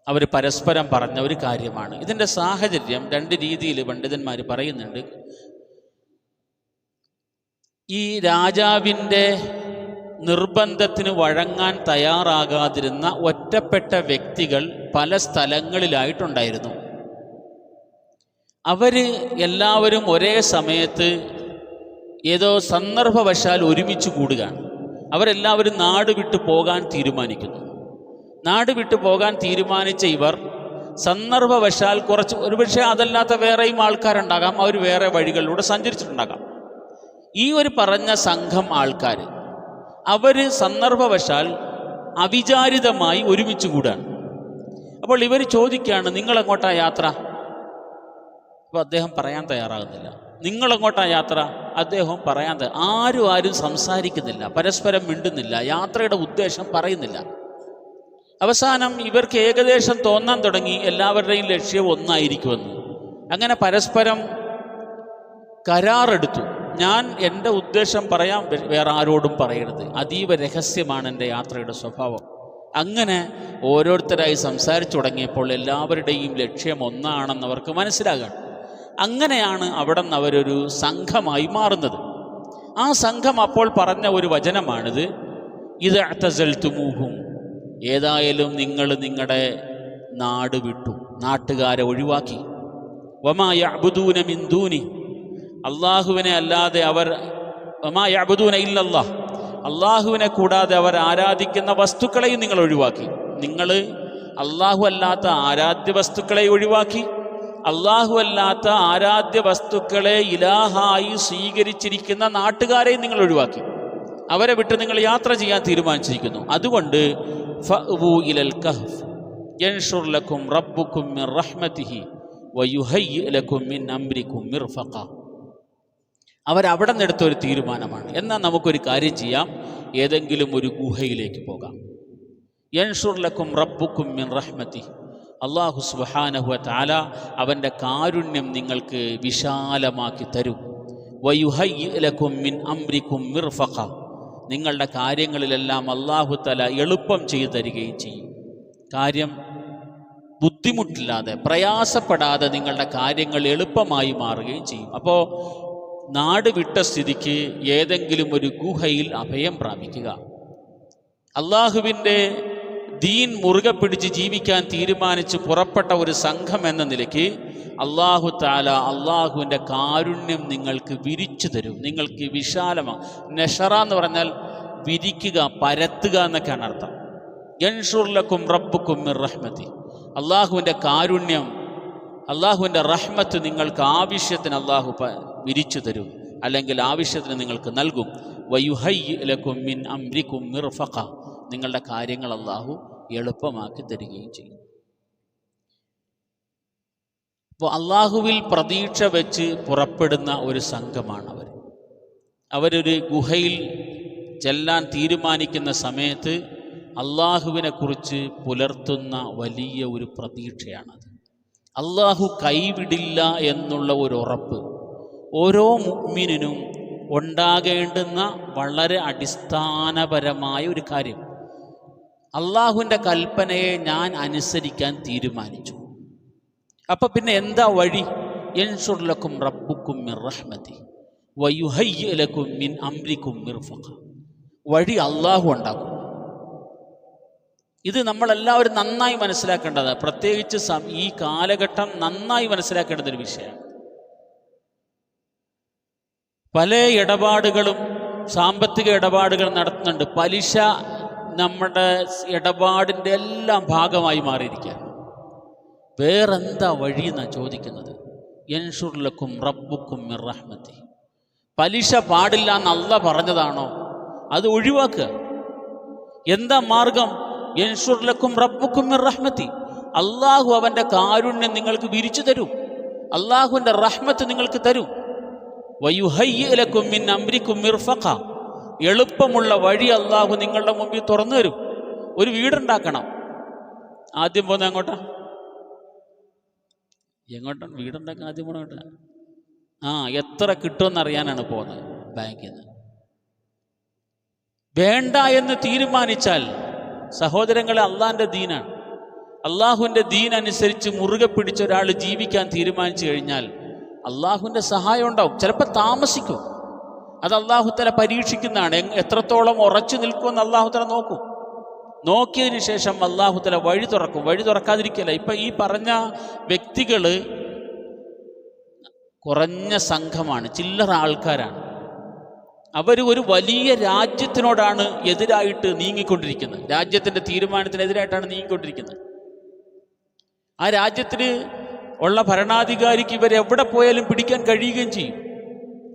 അവർ പരസ്പരം പറഞ്ഞ ഒരു കാര്യമാണ്. ഇതിൻ്റെ സാഹചര്യം രണ്ട് രീതിയിൽ പണ്ഡിതന്മാർ പറയുന്നുണ്ട്. ഈ രാജാവിൻ്റെ നിർബന്ധത്തിന് വഴങ്ങാൻ തയ്യാറാകാതിരുന്ന ഒറ്റപ്പെട്ട വ്യക്തികൾ പല സ്ഥലങ്ങളിലായിട്ടുണ്ടായിരുന്നു. അവർ എല്ലാവരും ഒരേ സമയത്ത് ഏതോ സന്ദർഭവശാൽ ഒരുമിച്ച് കൂടുകയാണ്. അവരെല്ലാവരും നാട് വിട്ടു പോകാൻ തീരുമാനിക്കുന്നു. നാട് വിട്ടു പോകാൻ തീരുമാനിച്ച ഇവർ സന്ദർഭവശാൽ ഒരുപക്ഷെ അതല്ലാത്ത വേറെയും ആൾക്കാരുണ്ടാകാം, അവർ വേറെ വഴികളിലൂടെ സഞ്ചരിച്ചിട്ടുണ്ടാകാം. ഈ ഒരു പറഞ്ഞ സംഘം ആൾക്കാർ അവർ സന്ദർഭവശാൽ അവിചാരിതമായി ഒരുമിച്ച് കൂടാണ്. അപ്പോൾ ഇവർ ചോദിക്കുകയാണ്, നിങ്ങളെങ്ങോട്ടാ യാത്ര? അപ്പോൾ അദ്ദേഹം പറയാൻ തയ്യാറാകുന്നില്ല. നിങ്ങളെങ്ങോട്ടാ യാത്ര? അദ്ദേഹം പറയാൻ ആരും സംസാരിക്കുന്നില്ല, പരസ്പരം മിണ്ടുന്നില്ല, യാത്രയുടെ ഉദ്ദേശം പറയുന്നില്ല. അവസാനം ഇവർക്ക് ഏകദേശം തോന്നാൻ തുടങ്ങി എല്ലാവരുടെയും ലക്ഷ്യം ഒന്നായിരിക്കുമെന്ന്. അങ്ങനെ പരസ്പരം കരാറെടുത്തു, ഞാൻ എൻ്റെ ഉദ്ദേശം പറയാം, വേറെ ആരോടും പറയരുത്, അതീവ രഹസ്യമാണ് എൻ്റെ യാത്രയുടെ സ്വഭാവം. അങ്ങനെ ഓരോരുത്തരായി സംസാരിച്ചു തുടങ്ങിയപ്പോൾ എല്ലാവരുടെയും ലക്ഷ്യം ഒന്നാണെന്ന് അവർക്ക് മനസ്സിലാകണം. അങ്ങനെയാണ് അവിടെ നിന്ന് അവരൊരു സംഘമായി മാറുന്നത്. ആ സംഘം അപ്പോൾ പറഞ്ഞ ഒരു വചനമാണിത്. ഇദ് അഅ്തസൽതുമൂഹും, ഏതായാലും നിങ്ങൾ നിങ്ങളുടെ നാട് വിട്ടു, നാട്ടുകാരെ ഒഴിവാക്കി. വമാ യഅ്ബുദൂന മിൻ ദൂനി, അള്ളാഹുവിനെ അല്ലാതെ അവർ, വമാ യഅ്ബുദൂന ഇല്ലല്ലാഹ്, അള്ളാഹുവിനെ കൂടാതെ അവർ ആരാധിക്കുന്ന വസ്തുക്കളെയും നിങ്ങൾ ഒഴിവാക്കി. നിങ്ങൾ അള്ളാഹു അല്ലാത്ത ആരാധ്യ വസ്തുക്കളെ ഒഴിവാക്കി. അള്ളാഹു അല്ലാത്ത ആരാധ്യ വസ്തുക്കളെ ഇലാഹായി സ്വീകരിച്ചിരിക്കുന്ന നാട്ടുകാരെയും നിങ്ങൾ ഒഴിവാക്കി. അവരെ വിട്ട് നിങ്ങൾ യാത്ര ചെയ്യാൻ തീരുമാനിച്ചിരിക്കുന്നു. അതുകൊണ്ട് ഫഅ്വൂ ഇലൽ കഹ്ഫ് യൻഷുർ ലക്കും റബ്ബുക്കും മിൻ റഹ്മതിഹി വയുഹയ്യി ലക്കും മിൻ അംരിക്കും മിർഫഖ. അവരവിടെ നിന്നെടുത്തൊരു തീരുമാനമാണ്. എന്നാൽ നമുക്കൊരു കാര്യം ചെയ്യാം, ഏതെങ്കിലും ഒരു ഗുഹയിലേക്ക് പോകാം. യൻഷുർ ലക്കും റബ്ബുക്കും മിൻ റഹ്മതിഹി, അല്ലാഹു സുബ്ഹാനഹു വ തആല അവൻ്റെ കാരുണ്യം നിങ്ങൾക്ക് വിശാലമാക്കി തരും. വയുഹയ്യി ലക്കും മിൻ അംരിക്കും മിർഫഖ, നിങ്ങളുടെ കാര്യങ്ങളിലെല്ലാം അല്ലാഹു തആല എളുപ്പം ചെയ്തു തരികയും ചെയ്യും. കാര്യം ബുദ്ധിമുട്ടില്ലാതെ പ്രയാസപ്പെടാതെ നിങ്ങളുടെ കാര്യങ്ങൾ എളുപ്പമായി മാറുകയും ചെയ്യും. അപ്പോൾ നാട് വിട്ട സ്ഥിതിക്ക് ഏതെങ്കിലും ഒരു ഗുഹയിൽ അഭയം പ്രാപിക്കുക. അള്ളാഹുവിൻ്റെ ദീൻ മുറുകെ പിടിച്ച് ജീവിക്കാൻ തീരുമാനിച്ച് പുറപ്പെട്ട ഒരു സംഘം എന്ന നിലയ്ക്ക് അള്ളാഹു തആല അള്ളാഹുവിൻ്റെ കാരുണ്യം നിങ്ങൾക്ക് വിരിച്ചു തരും. നിങ്ങൾക്ക് വിശാലമാണ്. നഷറ എന്ന് പറഞ്ഞാൽ വിരിക്കുക, പരത്തുക എന്നൊക്കെയാണ് അർത്ഥം. യൻഷുർ ലക്കും റബ്ബുക്കും മിർ റഹ്മതി, അള്ളാഹുവിൻ്റെ കാരുണ്യം, അള്ളാഹുവിൻ്റെ റഹ്മത്ത് നിങ്ങൾക്ക് ആവശ്യത്തിന് അള്ളാഹു വിരിച്ചു തരും, അല്ലെങ്കിൽ ആവശ്യത്തിന് നിങ്ങൾക്ക് നൽകും. വയുഹയ്യി ലക്കും മിൻ അംരിക്കും മിർഫഖ, നിങ്ങളുടെ കാര്യങ്ങൾ അള്ളാഹു എളുപ്പമാക്കി തരികയും ചെയ്യും. അപ്പോൾ അള്ളാഹുവിൽ പ്രതീക്ഷ വെച്ച് പുറപ്പെടുന്ന ഒരു സംഘമാണ് അവർ. അവരൊരു ഗുഹയിൽ ചെല്ലാൻ തീരുമാനിക്കുന്ന സമയത്ത് അള്ളാഹുവിനെ കുറിച്ച് പുലർത്തുന്ന വലിയ ഒരു പ്രതീക്ഷയാണത്. അള്ളാഹു കൈവിടില്ല എന്നുള്ള ഒരു ഉറപ്പ് ഓരോ മുഅ്മിനിനും ഉണ്ടാകേണ്ടുന്ന വളരെ അടിസ്ഥാനപരമായ ഒരു കാര്യം. അള്ളാഹുവിൻ്റെ കൽപ്പനയെ ഞാൻ അനുസരിക്കാൻ തീരുമാനിച്ചു. അപ്പം പിന്നെ എന്താ വഴി? യൻഷുർ ലക്കും റബ്ബുക്കും മിർ റഹ്മതി വയുഹയ്യി ലക്കും മിൻ അംരിക്കും മിർഫഖ. വഴി അള്ളാഹു ഉണ്ടാക്കും. ഇത് നമ്മളെല്ലാവരും നന്നായി മനസ്സിലാക്കേണ്ടതാണ്. പ്രത്യേകിച്ച് ഈ കാലഘട്ടം നന്നായി മനസ്സിലാക്കേണ്ടുന്ന ഒരു വിഷയമാണ്. പല ഇടപാടുകളും സാമ്പത്തിക ഇടപാടുകൾ നടത്തുന്നുണ്ട്. പലിശ നമ്മുടെ ഇടപാടിൻ്റെ എല്ലാം ഭാഗമായി മാറിയിരിക്കുക. വേറെന്താ വഴിയെന്നാണ് ചോദിക്കുന്നത്. യൻഷുർലക്കും റബ്ബുക്കും മിർ റഹ്മത്തി. പലിശ പാടില്ല എന്ന് അല്ലാഹ് പറഞ്ഞതാണോ? അത് ഒഴിവാക്കുക. എന്താ മാർഗം? യൻഷുർലക്കും റബ്ബുക്കും മിർ റഹ്മത്തി. അള്ളാഹു അവൻ്റെ കാരുണ്യം നിങ്ങൾക്ക് വിരിച്ചു തരും. അള്ളാഹുവിൻ്റെ റഹ്മത്ത് നിങ്ങൾക്ക് തരും. വയുഹയ്യിഅ ലക്കും മിൻ അംരിക്കും മിർഫഖ. എളുപ്പമുള്ള വഴി അള്ളാഹു നിങ്ങളുടെ മുമ്പിൽ തുറന്നു തരും. ഒരു വീടുണ്ടാക്കണം. ആദ്യം പോകുന്നത് എങ്ങോട്ടാണ് വീടുണ്ടാക്കാൻ ആദ്യം പോകണ? എത്ര കിട്ടുമെന്നറിയാനാണ് പോകുന്നത് ബാങ്കിൽ നിന്ന്. വേണ്ട എന്ന് തീരുമാനിച്ചാൽ സഹോദരങ്ങളെ, അള്ളാഹിൻ്റെ ദീനാണ്. അള്ളാഹുവിൻ്റെ ദീൻ അനുസരിച്ച് മുറുകെ പിടിച്ച ഒരാൾ ജീവിക്കാൻ തീരുമാനിച്ചു കഴിഞ്ഞാൽ അള്ളാഹുവിൻ്റെ സഹായം ഉണ്ടാവും. ചിലപ്പോൾ താമസിക്കും. അത് അള്ളാഹുത്തല പരീക്ഷിക്കുന്നതാണ്. എത്രത്തോളം ഉറച്ചു നിൽക്കുമെന്ന് അള്ളാഹുത്തല നോക്കും. നോക്കിയതിന് ശേഷം അള്ളാഹുത്തല വഴി തുറക്കും. വഴി തുറക്കാതിരിക്കില്ല. ഇപ്പം ഈ പറഞ്ഞ വ്യക്തികൾ കുറഞ്ഞ സംഘമാണ്, ചില്ലറ ആൾക്കാരാണ്. അവർ ഒരു വലിയ രാജ്യത്തിനോടാണ് എതിരായിട്ട് നീങ്ങിക്കൊണ്ടിരിക്കുന്നത്. രാജ്യത്തിൻ്റെ തീരുമാനത്തിനെതിരായിട്ടാണ് നീങ്ങിക്കൊണ്ടിരിക്കുന്നത്. ആ രാജ്യത്തിന് ഉള്ള ഭരണാധികാരിക്ക് ഇവരെവിടെ പോയാലും പിടിക്കാൻ കഴിയുകയും ചെയ്യും.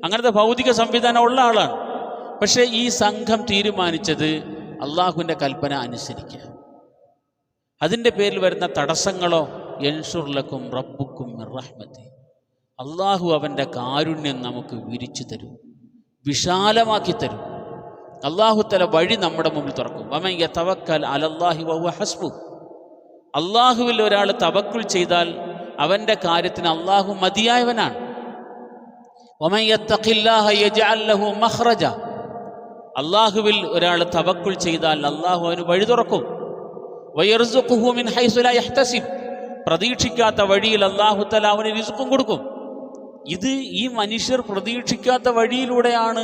അങ്ങനത്തെ ഭൗതിക സംവിധാനം ഉള്ള ആളാണ്. പക്ഷേ ഈ സംഘം തീരുമാനിച്ചത് അള്ളാഹുവിൻ്റെ കൽപ്പന അനുസരിക്കുക. അതിൻ്റെ പേരിൽ വരുന്ന തടസ്സങ്ങളോ യൻഷുർലക്കും റബ്ബുക്കും മിർ റഹ്മത്തി. അള്ളാഹു അവൻ്റെ കാരുണ്യം നമുക്ക് വിരിച്ചു തരും, വിശാലമാക്കി തരും. അള്ളാഹുത്തല വഴി നമ്മുടെ മുമ്പിൽ തുറക്കും. വമൻ യതവക്കൽ അലല്ലാഹി വഹുവ ഹസ്ബുഹ്. അള്ളാഹുവിൽ ഒരാൾ തവക്കുൽ ചെയ്താൽ അവൻ്റെ കാര്യത്തിന് അള്ളാഹു മതിയായവനാണ്. വമൻ യത്തഖില്ലാഹ യജ്അൽ ലഹു മഖ്റജ. അള്ളാഹുവിൽ ഒരാൾ തവക്കുൽ ചെയ്താൽ അള്ളാഹു അവന് വഴി തുറക്കും. വയർസുഖുഹു മിൻ ഹൈസു ലാ യഹ്തസിബ്. പ്രതീക്ഷിക്കാത്ത വഴിയിൽ അള്ളാഹു തആല അവന് റിസ്ഖും കൊടുക്കും. ഇത് ഈ മനുഷ്യർ പ്രതീക്ഷിക്കാത്ത വഴിയിലൂടെയാണ്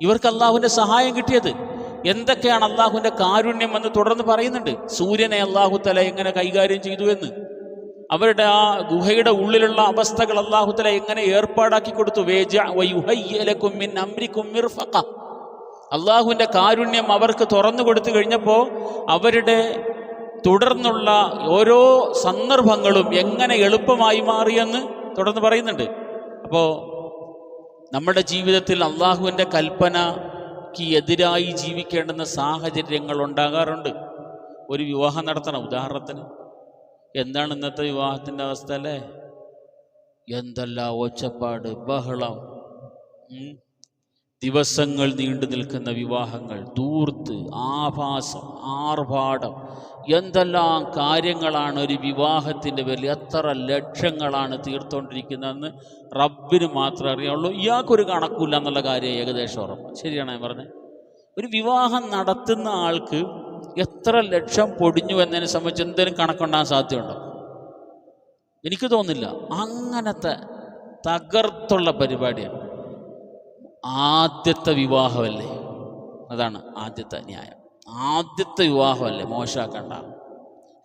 ഇവർക്ക് അള്ളാഹുവിൻ്റെ സഹായം കിട്ടിയത്. എന്തൊക്കെയാണ് അള്ളാഹുവിൻ്റെ കാരുണ്യം എന്ന് തുടർന്ന് പറയുന്നുണ്ട്. സൂര്യനെ അള്ളാഹു തആല എങ്ങനെ കൈകാര്യം ചെയ്തു എന്ന്, അവരുടെ ആ ഗുഹയുടെ ഉള്ളിലുള്ള അവസ്ഥകൾ അള്ളാഹു തആല എങ്ങനെ ഏർപ്പാടാക്കി കൊടുത്തു. വയുഹയ്യിഅ ലക്കും മിൻ അംരിക്കും മിർഫഖ. അള്ളാഹുവിൻ്റെ കാരുണ്യം അവർക്ക് തുറന്നു കൊടുത്തു കഴിഞ്ഞപ്പോൾ അവരുടെ തുടർന്നുള്ള ഓരോ സന്ദർഭങ്ങളും എങ്ങനെ എളുപ്പമായി മാറിയെന്ന് തുടർന്ന് പറയുന്നുണ്ട്. അപ്പോൾ നമ്മുടെ ജീവിതത്തിൽ അള്ളാഹുവിൻ്റെ കൽപ്പനയ്ക്ക് എതിരായി ജീവിക്കേണ്ടുന്ന സാഹചര്യങ്ങൾ ഉണ്ടാകാറുണ്ട്. ഒരു വിവാഹം നടത്തണം. ഉദാഹരണത്തിന്, എന്താണ് ഇന്നത്തെ വിവാഹത്തിൻ്റെ അവസ്ഥ അല്ലേ? എന്തെല്ലാം ഒച്ചപ്പാട്, ബഹളം, ദിവസങ്ങൾ നീണ്ടു നിൽക്കുന്ന വിവാഹങ്ങൾ, ധൂർത്ത്, ആഭാസം, ആർഭാടം, എന്തെല്ലാം കാര്യങ്ങളാണ് ഒരു വിവാഹത്തിൻ്റെ പേരിൽ. എത്ര ലക്ഷങ്ങളാണ് തീർത്തുകൊണ്ടിരിക്കുന്നതെന്ന് റബ്ബിന് മാത്രമേ അറിയാവുള്ളൂ. ഇയാൾക്കൊരു കണക്കില്ല എന്നുള്ള കാര്യം ഏകദേശം ഉറപ്പ്. ശരിയാണ് ഞാൻ പറഞ്ഞത്. ഒരു വിവാഹം നടത്തുന്ന ആൾക്ക് എത്ര ലക്ഷം പൊടിഞ്ഞു എന്നതിനെ സംബന്ധിച്ച് എന്തെങ്കിലും കണക്കുണ്ടാകാൻ സാധ്യതയുണ്ടോ? എനിക്ക് തോന്നുന്നില്ല. അങ്ങനത്തെ തകർത്തുള്ള പരിപാടിയാണ്. ആദ്യത്തെ വിവാഹമല്ലേ, അതാണ് ആദ്യത്തെ ന്യായം. ആദ്യത്തെ വിവാഹമല്ലേ, മോശമാക്കണ്ട.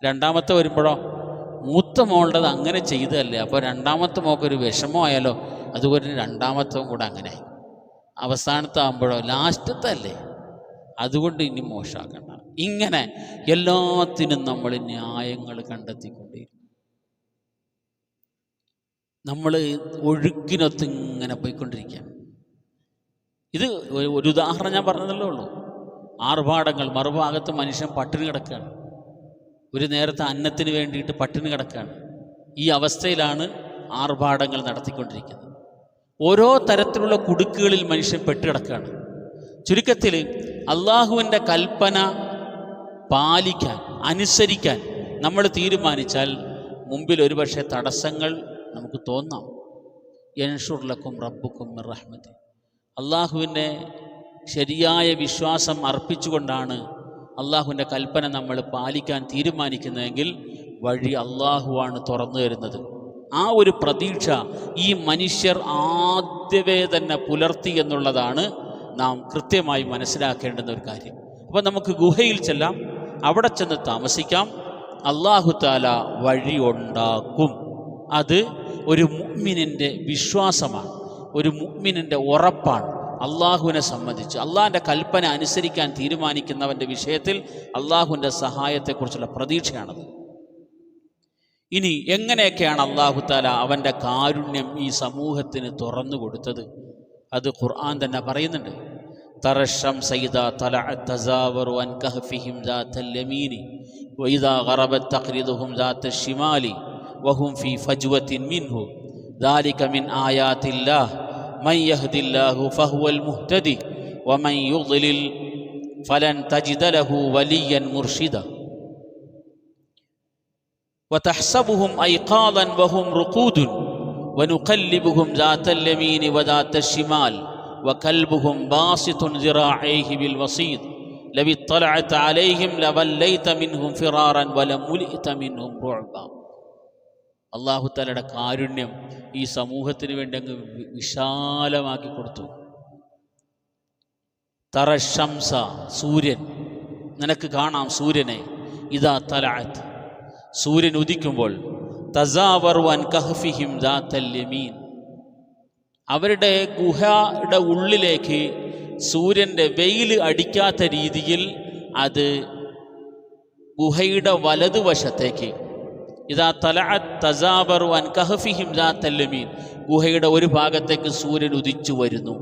രണ്ടാമത്തെ വരുമ്പോഴോ മൂത്ത മോളുടേത് അങ്ങനെ ചെയ്തതല്ലേ, അപ്പോൾ രണ്ടാമത്തെ മോക്കൊരു വിഷമമായാലോ, അതുപോലെ രണ്ടാമത്തെ കൂടെ അങ്ങനെ. അവസാനത്തെ ആകുമ്പോഴോ ലാസ്റ്റത്തെ അല്ലേ, അതുകൊണ്ട് ഇനി മോശമാക്കണ്ട. ഇങ്ങനെ എല്ലാത്തിനും നമ്മൾ ന്യായങ്ങൾ കണ്ടെത്തിക്കൊണ്ടിരിക്കും. നമ്മൾ ഒഴുക്കിനൊത്ത് ഇങ്ങനെ പോയിക്കൊണ്ടിരിക്കുക. ഇത് ഒരു ഉദാഹരണം ഞാൻ പറഞ്ഞതല്ലേ ഉള്ളൂ. ആർഭാടങ്ങൾ, മറുഭാഗത്ത് മനുഷ്യൻ പട്ടിണി കിടക്കുകയാണ്. ഒരു നേരത്തെ അന്നത്തിന് വേണ്ടിയിട്ട് പട്ടിണി കിടക്കുകയാണ്. ഈ അവസ്ഥയിലാണ് ആർഭാടങ്ങൾ നടത്തിക്കൊണ്ടിരിക്കുന്നത്. ഓരോ തരത്തിലുള്ള കുടുക്കുകളിൽ മനുഷ്യൻ പെട്ടുകിടക്കുകയാണ്. ചുരുക്കത്തിൽ അള്ളാഹുവിൻ്റെ കൽപ്പന പാലിക്കാൻ, അനുസരിക്കാൻ നമ്മൾ തീരുമാനിച്ചാൽ മുമ്പിൽ ഒരുപക്ഷെ തടസ്സങ്ങൾ നമുക്ക് തോന്നാം. യൻഷുർലക്കും റബ്ബുക്കും മിർ റഹ്മത്തി. അള്ളാഹുവിൻ്റെ ശരിയായ വിശ്വാസം അർപ്പിച്ചുകൊണ്ടാണ് അള്ളാഹുവിൻ്റെ കൽപ്പന നമ്മൾ പാലിക്കാൻ തീരുമാനിക്കുന്നതെങ്കിൽ വഴി അള്ളാഹുവാണ് തുറന്നു തരുന്നത്. ആ ഒരു പ്രതീക്ഷ ഈ മനുഷ്യർ ആദ്യമേ തന്നെ പുലർത്തി എന്നുള്ളതാണ് നാം കൃത്യമായി മനസ്സിലാക്കേണ്ടുന്ന ഒരു കാര്യം. അപ്പോൾ നമുക്ക് ഗുഹയിൽ ചെല്ലാം. അവിടെ ചെന്ന് താമസിക്കാം. അല്ലാഹു തആല വഴി ഉണ്ടാക്കും. അത് ഒരു മുഅ്മിനിൻ്റെ വിശ്വാസമാണ്, ഒരു മുഅ്മിനിൻ്റെ ഉറപ്പാണ്. അള്ളാഹുവിനെ സംബന്ധിച്ച് അള്ളാഹിൻ്റെ കൽപ്പന അനുസരിക്കാൻ തീരുമാനിക്കുന്നവൻ്റെ വിഷയത്തിൽ അള്ളാഹുവിൻ്റെ സഹായത്തെക്കുറിച്ചുള്ള പ്രതീക്ഷയാണത്. ഇനി എങ്ങനെയൊക്കെയാണ് അല്ലാഹു തആല അവൻ്റെ കാരുണ്യം ഈ സമൂഹത്തിന് തുറന്നു കൊടുത്തത്? അത് ഖുർആൻ തന്നെ പറയുന്നുണ്ട്. തറശം സൈദ തലഅത് തസാവറു അൻ കഹ്ഫിഹിം ദാത്തൽ യമീനി വഇദാ ഗറബത് തഖ്രിദുഹും ദാത്തൽ ശിമാലി വഹും ഫീ ഫജ്വത്തിൻ മിൻഹു ദാലിക മിൻ ആയാത്തില്ലാഹ് മൻ യഹ്ദില്ലാഹു ഫഹുവൽ മുഹ്തദി വമൻ യുദ്ലിൽ ഫലൻ തജിദ ലഹു വലിയ്യൻ മുർഷിദ വതഹ്സബുഹും ഐഖാദൻ വഹും റുഖൂദുൻ വനുഖല്ലിബുഹും ദാത്തൽ യമീനി വദാത്തൽ ശിമാൽ വകൽബുഹും ബാസിതുൻ ദിറാഇഹി ബിൽ വസീദ് ലവി ത്വലഅത അലൈഹിം ലവല്ലൈത മിൻഹും ഫിറാറൻ വലമുലിത മിൻഹും റുഅബ. അല്ലാഹു തആലയുടെ കാരുണ്യം ഈ സമൂഹത്തിന് വേണ്ടി അങ്ങ് വിശാലമാക്കി കൊടുത്തു. തറശംസ, സൂര്യൻ, നിനക്ക് കാണാം സൂര്യനെ. ഇദാ തലഅത്, സൂര്യൻ ഉദിക്കുമ്പോൾ. തസാവറു അൻ കഹ്ഫിഹിം ദാത്തൽ യമീൻ, അവരുടെ ഗുഹയുടെ ഉള്ളിലേക്ക് സൂര്യൻ്റെ വെയിൽ അടിക്കാത്ത രീതിയിൽ അത് ഗുഹയുടെ വലതുവശത്തേക്ക്. ഇതാ തലഅത് തസാവറു അൻ കഹ്ഫിഹിം ദാത്തൽ യമീൻ, ഗുഹയുടെ ഒരു ഭാഗത്തേക്ക് സൂര്യൻ ഉദിച്ചു വരുന്നു.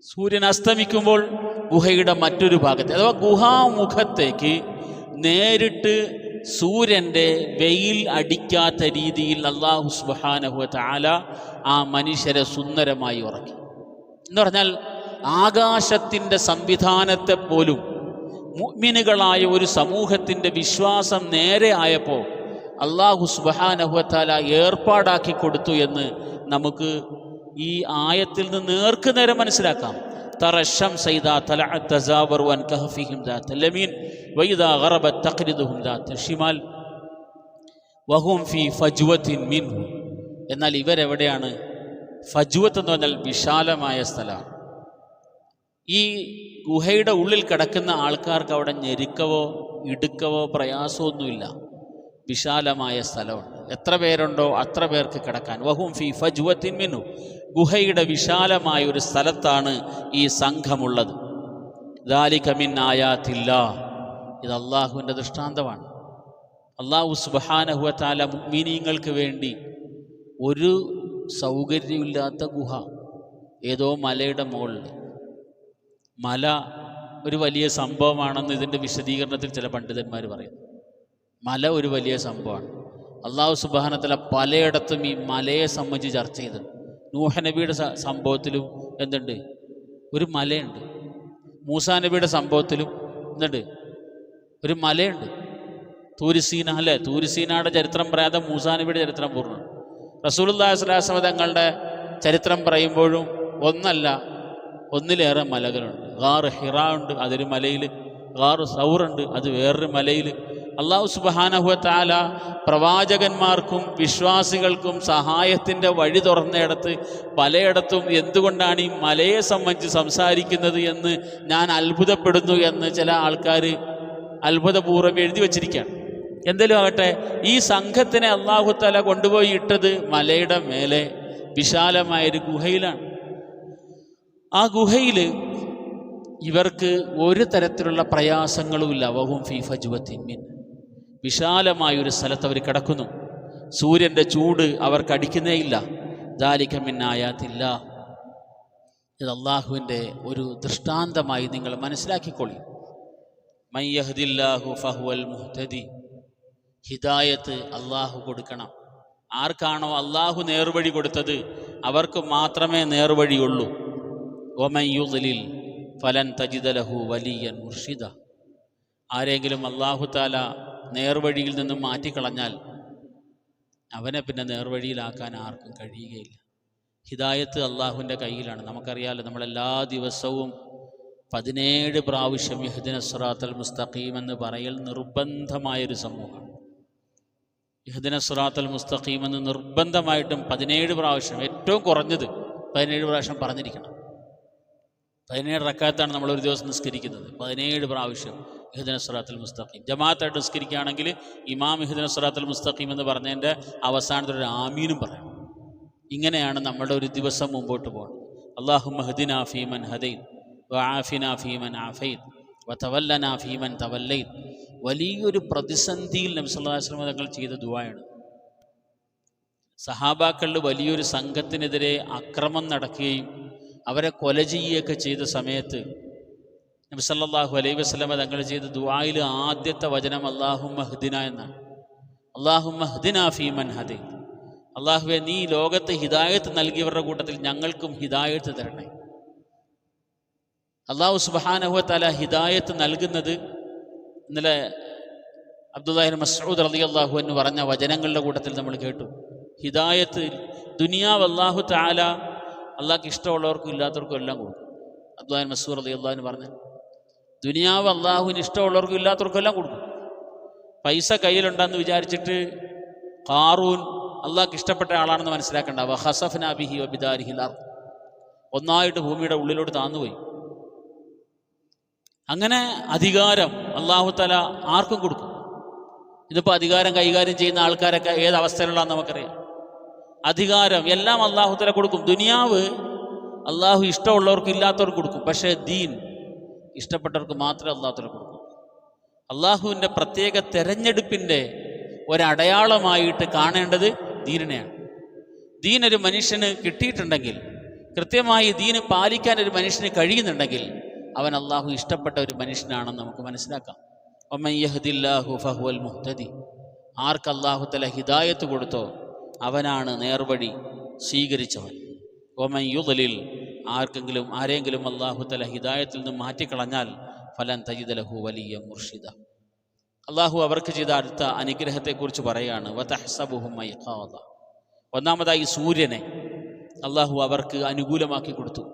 സൂര്യൻ അസ്തമിക്കുമ്പോൾ ഗുഹയുടെ മറ്റൊരു ഭാഗത്ത്, അഥവാ ഗുഹാമുഖത്തേക്ക് നേരിട്ട് സൂര്യൻ്റെ വെയിൽ അടിക്കാത്ത രീതിയിൽ അല്ലാഹു സുബ്ഹാനഹു വ തആല ആ മനുഷ്യരെ സുന്ദരമായി ഉറക്കി. എന്ന് പറഞ്ഞാൽ ആകാശത്തിൻ്റെ സംവിധാനത്തെ പോലും മുഅ്മിനുകളായ ഒരു സമൂഹത്തിൻ്റെ വിശ്വാസം നേരെ ആയപ്പോൾ അല്ലാഹു സുബ്ഹാനഹു വ തആല ഏർപ്പാടാക്കി കൊടുത്തു എന്ന് നമുക്ക് ഈ ആയത്തിൽ നിന്ന് നേർക്കുനേരെ മനസ്സിലാക്കാം. തറശം സൈദാ തലഅത് തസാവറു അൻ കഹ്ഫിഹിം ദാത്തൽ യമീൻ വഇദാ ഗറബത് തഖ്രിദുഹും ദാത്തൽ ശിമാൽ വഹും ഫീ ഫജ്വത്തിൻ മിൻഹു. എന്നാൽ ഇവരെവിടെയാണ്? ഫജ്വത്ത് എന്ന് പറഞ്ഞാൽ വിശാലമായ സ്ഥലമാണ്. ഈ ഗുഹയുടെ ഉള്ളിൽ കിടക്കുന്ന ആൾക്കാർക്ക് അവിടെ ഞെരുക്കവോ ഇടുക്കവോ പ്രയാസമൊന്നുമില്ല. വിശാലമായ സ്ഥലമുണ്ട്, എത്ര പേരുണ്ടോ അത്ര പേർക്ക് കിടക്കാൻ. വഹും ഫീ ഫജ്വത്തിൻ മിൻഹു, ഗുഹയുടെ വിശാലമായ ഒരു സ്ഥലത്താണ് ഈ സംഘമുള്ളത്. ദാലിക മിൻ ആയാത്തില്ലാഹ്, ഇത് അള്ളാഹുവിൻ്റെ ദൃഷ്ടാന്തമാണ്. അല്ലാഹു സുബ്ഹാനഹു വ തആല മുഅ്മിനീങ്ങൾക്ക് വേണ്ടി ഒരു സൗകര്യമില്ലാത്ത ഗുഹ, ഏതോ മലയുടെ മുകളിൽ. മല ഒരു വലിയ സംഭവമാണെന്ന് ഇതിൻ്റെ വിശദീകരണത്തിൽ ചില പണ്ഡിതന്മാർ പറയും. മല ഒരു വലിയ സംഭവമാണ്. അല്ലാഹു സുബ്ഹാനഹു വ തആല പലയിടത്തും ഈ മലയെ സംബന്ധിച്ച് ചർച്ച ചെയ്തിട്ടുണ്ട്. നൂഹ് നബിയുടെ സംഭവത്തിലും എന്തുണ്ട്? ഒരു മലയുണ്ട്. മൂസാ നബിയുടെ സംഭവത്തിലും എന്തുണ്ട്? ഒരു മലയുണ്ട്. തൂരിസീന, അല്ലേ? തൂരിസീനയുടെ ചരിത്രം പറയാതെ മൂസാ നബിയുടെ ചരിത്രം പൂർണ്ണം. റസൂലുള്ളാഹി സ്വല്ലല്ലാഹു അലൈഹി വസല്ലം തങ്ങളുടെ ചരിത്രം പറയുമ്പോഴും ഒന്നിലേറെ മലകളുണ്ട്. ഗാർ ഹിറ ഉണ്ട്, അതൊരു മലയിൽ. ഗാർ സൗറുണ്ട്, അത് വേറൊരു മലയിൽ. അല്ലാഹു സുബ്ഹാനഹു വ തആല പ്രവാചകന്മാർക്കും വിശ്വാസികൾക്കും സഹായത്തിൻ്റെ വഴി തുറന്നിടത്ത് പലയിടത്തും എന്തുകൊണ്ടാണ് ഈ മലയെ സംബന്ധിച്ച് സംസാരിക്കുന്നത് എന്ന് ഞാൻ അത്ഭുതപ്പെടുന്നു എന്ന് ചില ആൾക്കാർ അത്ഭുതപൂർവ്വം എഴുതി വച്ചിരിക്കുകയാണ്. എന്തെങ്കിലും ആകട്ടെ, ഈ സംഘത്തിനെ അല്ലാഹു തആല കൊണ്ടുപോയി ഇട്ടത് മലയുടെ മേലെ വിശാലമായൊരു ഗുഹയിലാണ്. ആ ഗുഹയിൽ ഇവർക്ക് ഒരു തരത്തിലുള്ള പ്രയാസങ്ങളുമില്ല. വഹും ഫീ ഫജ്വത്തിൻ മിൻ, വിശാലമായൊരു സ്ഥലത്ത് അവർ കിടക്കുന്നു. സൂര്യൻ്റെ ചൂട് അവർക്ക് അടിക്കുന്നേയില്ല. ദാലിക മിൻ ആയാത്തില്ലാഹ്, ഇത് അള്ളാഹുവിൻ്റെ ഒരു ദൃഷ്ടാന്തമായി നിങ്ങൾ മനസ്സിലാക്കിക്കൊള്ളി. മൻ യഹ്ദില്ലാഹു ഫഹുവൽ മുഹ്തദി, ഹിദായത്ത് അള്ളാഹു കൊടുക്കണം. ആർക്കാണോ അള്ളാഹു നേർവഴി കൊടുത്തത് അവർക്ക് മാത്രമേ നേർവഴിയുള്ളൂ. വമൻ യുദ്ലിൽ ഫലൻ തജിദ ലഹു വലിയ്യൻ മുർഷിദ, ആരെങ്കിലും അല്ലാഹു തആല നേർവഴിയിൽ നിന്നും മാറ്റിക്കളഞ്ഞാൽ അവനെ പിന്നെ നേർവഴിയിലാക്കാൻ ആർക്കും കഴിയുകയില്ല. ഹിദായത്ത് അള്ളാഹുവിൻ്റെ കയ്യിലാണ്. നമുക്കറിയാമല്ലോ, നമ്മളെല്ലാ ദിവസവും 17 പ്രാവശ്യം ഇഹ്ദിന സിറാത്തൽ മുസ്തഖീം എന്ന് പറയൽ നിർബന്ധമായൊരു സമൂഹമാണ്. ഇഹ്ദിന സിറാത്തൽ മുസ്തഖീം എന്ന് നിർബന്ധമായിട്ടും 17 പ്രാവശ്യം, ഏറ്റവും കുറഞ്ഞത് 17 പ്രാവശ്യം പറഞ്ഞിരിക്കണം. 17 റക്അത്താണ് നമ്മൾ ഒരു ദിവസം നിസ്കരിക്കുന്നത്. 17 പ്രാവശ്യം ഇഹ്ദിന സിറാത്തുൽ മുസ്തഖീം. ജമാഅത്തായിട്ട് നിസ്കരിക്കുകയാണെങ്കിൽ ഇമാം ഇഹ്ദിന സിറാത്തുൽ മുസ്തഖീം എന്ന് പറഞ്ഞതിൻ്റെ അവസാനത്തൊരു ആമീനും പറയണം. ഇങ്ങനെയാണ് നമ്മുടെ ഒരു ദിവസം മുമ്പോട്ട് പോകുന്നത്. അല്ലാഹുമ്മ ഹ്ദിനാ ഫീമൻ ഹദൈത് വആഫിനാ ഫീമൻ ആഫൈത് വതവല്ലനാ ഫീമൻ തവല്ലൈത്. വലിയൊരു പ്രതിസന്ധിയിൽ നബി സല്ലല്ലാഹു അലൈഹി വസല്ലം തങ്ങൾ ചെയ്ത ദുആയാണ്. സഹാബാക്കളിൽ വലിയൊരു സംഘത്തിനെതിരെ അക്രമം നടക്കുകയും അവരെ കൊല ചെയ്യുകയൊക്കെ ചെയ്ത സമയത്ത് നബി സല്ലല്ലാഹു അലൈഹി വസല്ലം തങ്ങൾ ചെയ്ത ദുആയിൽ ആദ്യത്തെ വചനം അല്ലാഹുമ്മ ഹ്ദിനാ എന്നാണ്. അല്ലാഹുമ്മ ഹ്ദിനാ ഫീമൻ ഹദൈത്. അല്ലാഹുവേ, നീ ലോകത്ത് ഹിദായത്ത് നൽകിയവരുടെ കൂട്ടത്തിൽ ഞങ്ങൾക്കും ഹിദായത്ത് തരണേ. അല്ലാഹു സുബ്ഹാനഹു വ തആല ഹിദായത്ത് നൽകുന്നത് ഇന്നലെ അബ്ദുല്ലാഹി മസ്ഊദ് റളിയല്ലാഹു അൻഹു പറഞ്ഞ വചനങ്ങളുടെ കൂട്ടത്തിൽ നമ്മൾ കേട്ടു. ഹിദായത്ത് ദുനിയാവ് അല്ലാഹു തആല അള്ളാഹ്ക്ക് ഇഷ്ടമുള്ളവർക്കും ഇല്ലാത്തവർക്കും എല്ലാം കൊടുക്കും. അബ്ദുല്ലാഹി മസ്ഊദ് റളിയല്ലാഹു അൻഹു പറഞ്ഞു, ദുനിയാവ് അള്ളാഹുവിന് ഇഷ്ടമുള്ളവർക്കും ഇല്ലാത്തവർക്കും എല്ലാം കൊടുക്കും. പൈസ കയ്യിലുണ്ടെന്ന് വിചാരിച്ചിട്ട് ഖാറൂൻ അള്ളാഹ്ക്ക് ഇഷ്ടപ്പെട്ട ആളാണെന്ന് മനസ്സിലാക്കണ്ട. വഖസഫ്നാ ബിഹി വബിദാരിഹിൽ അർദ്, ഒന്നായിട്ട് ഭൂമിയുടെ ഉള്ളിലോട്ട് താന്നുപോയി. അങ്ങനെ അധികാരം അല്ലാഹു തആല ആർക്കും കൊടുക്കും. ഇതിപ്പോൾ അധികാരം കൈകാര്യം ചെയ്യുന്ന ആൾക്കാരൊക്കെ ഏത് അവസ്ഥയിലുള്ളതെന്ന് നമുക്കറിയാം. അധികാരം എല്ലാം അല്ലാഹു തആല കൊടുക്കും. ദുനിയാവ് അള്ളാഹു ഇഷ്ടമുള്ളവർക്ക് ഇല്ലാത്തവർക്ക് കൊടുക്കും. പക്ഷേ ദീൻ ഇഷ്ടപ്പെട്ടവർക്ക് മാത്രമേ അല്ലാഹു തആല കൊടുക്കും. അള്ളാഹുവിൻ്റെ പ്രത്യേക തെരഞ്ഞെടുപ്പിൻ്റെ ഒരടയാളമായിട്ട് കാണേണ്ടത് ദീനിനെയാണ്. ദീനൊരു മനുഷ്യന് കിട്ടിയിട്ടുണ്ടെങ്കിൽ, കൃത്യമായി ദീന് പാലിക്കാൻ ഒരു മനുഷ്യന് കഴിയുന്നുണ്ടെങ്കിൽ അവൻ അള്ളാഹു ഇഷ്ടപ്പെട്ട ഒരു മനുഷ്യനാണെന്ന് നമുക്ക് മനസ്സിലാക്കാം. വമൻ യഹ്ദില്ലാഹു ഫഹുവൽ മുഹ്തദി. ആർക്ക് അല്ലാഹു തആല ഹിദായത്ത് കൊടുത്തോ അവനാണ് നേർവഴി സ്വീകരിച്ചവൻ. വമൻ യുദ്ലിൽ. ആരെങ്കിലും അല്ലാഹു തആല ഹിദായത്തിൽ നിന്ന് മാറ്റിക്കളഞ്ഞാൽ ഫലൻ തജിദ ലഹു വലിയ മുർഷിദ. അള്ളാഹു അവർക്ക് ചെയ്ത അടുത്ത അനുഗ്രഹത്തെക്കുറിച്ച് പറയുകയാണ്. വതഹ്സബുഹും ഐഖാദ. ഒന്നാമതായി സൂര്യനെ അള്ളാഹു അവർക്ക് അനുകൂലമാക്കി കൊടുത്തു.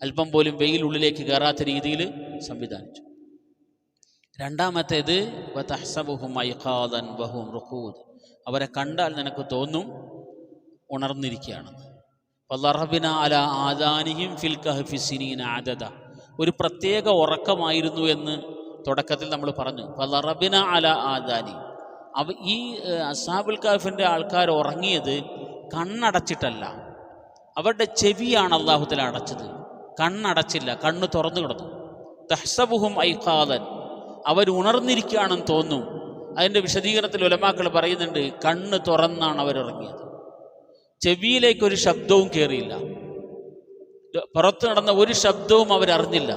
അല്പം പോലും വെയിൽ ഉള്ളിലേക്ക് കയറാത്ത രീതിയിൽ സംവിധാനിച്ചു. രണ്ടാമത്തേത് വതഹ്സബുഹും ഐഖാദൻ വഹും റുഖൂദ്. അവരെ കണ്ടാൽ നിനക്ക് തോന്നും ഉണർന്നിരിക്കുകയാണെന്ന്. വളറബിന അലാ ആദാനിഹിം ഫിൽ കഹ്ഫി സിനീന അദദ. ഒരു പ്രത്യേക ഉറക്കമായിരുന്നു എന്ന് തുടക്കത്തിൽ നമ്മൾ പറഞ്ഞു. വളറബിന അലാ ആദാനി. ഈ അസ്ഹാബുൽ കഹ്ഫിൻ്റെ ആൾക്കാർ ഉറങ്ങിയത് കണ്ണടച്ചിട്ടല്ല, അവരുടെ ചെവിയാണ് അല്ലാഹു തആല അടച്ചത്. കണ്ണടച്ചില്ല, കണ്ണ് തുറന്നു കിടന്നു. തഹ്സബുഹും ഐഖാദൻ. അവർ ഉണർന്നിരിക്കുകയാണെന്ന് തോന്നും. അതിൻ്റെ വിശദീകരണത്തിൽ ഉലമാക്കൾ പറയുന്നുണ്ട്, കണ്ണ് തുറന്നാണ് അവരുറങ്ങിയത്. ചെവിയിലേക്കൊരു ശബ്ദവും കയറിയില്ല, പുറത്ത് നടന്ന ഒരു ശബ്ദവും അവരറിഞ്ഞില്ല.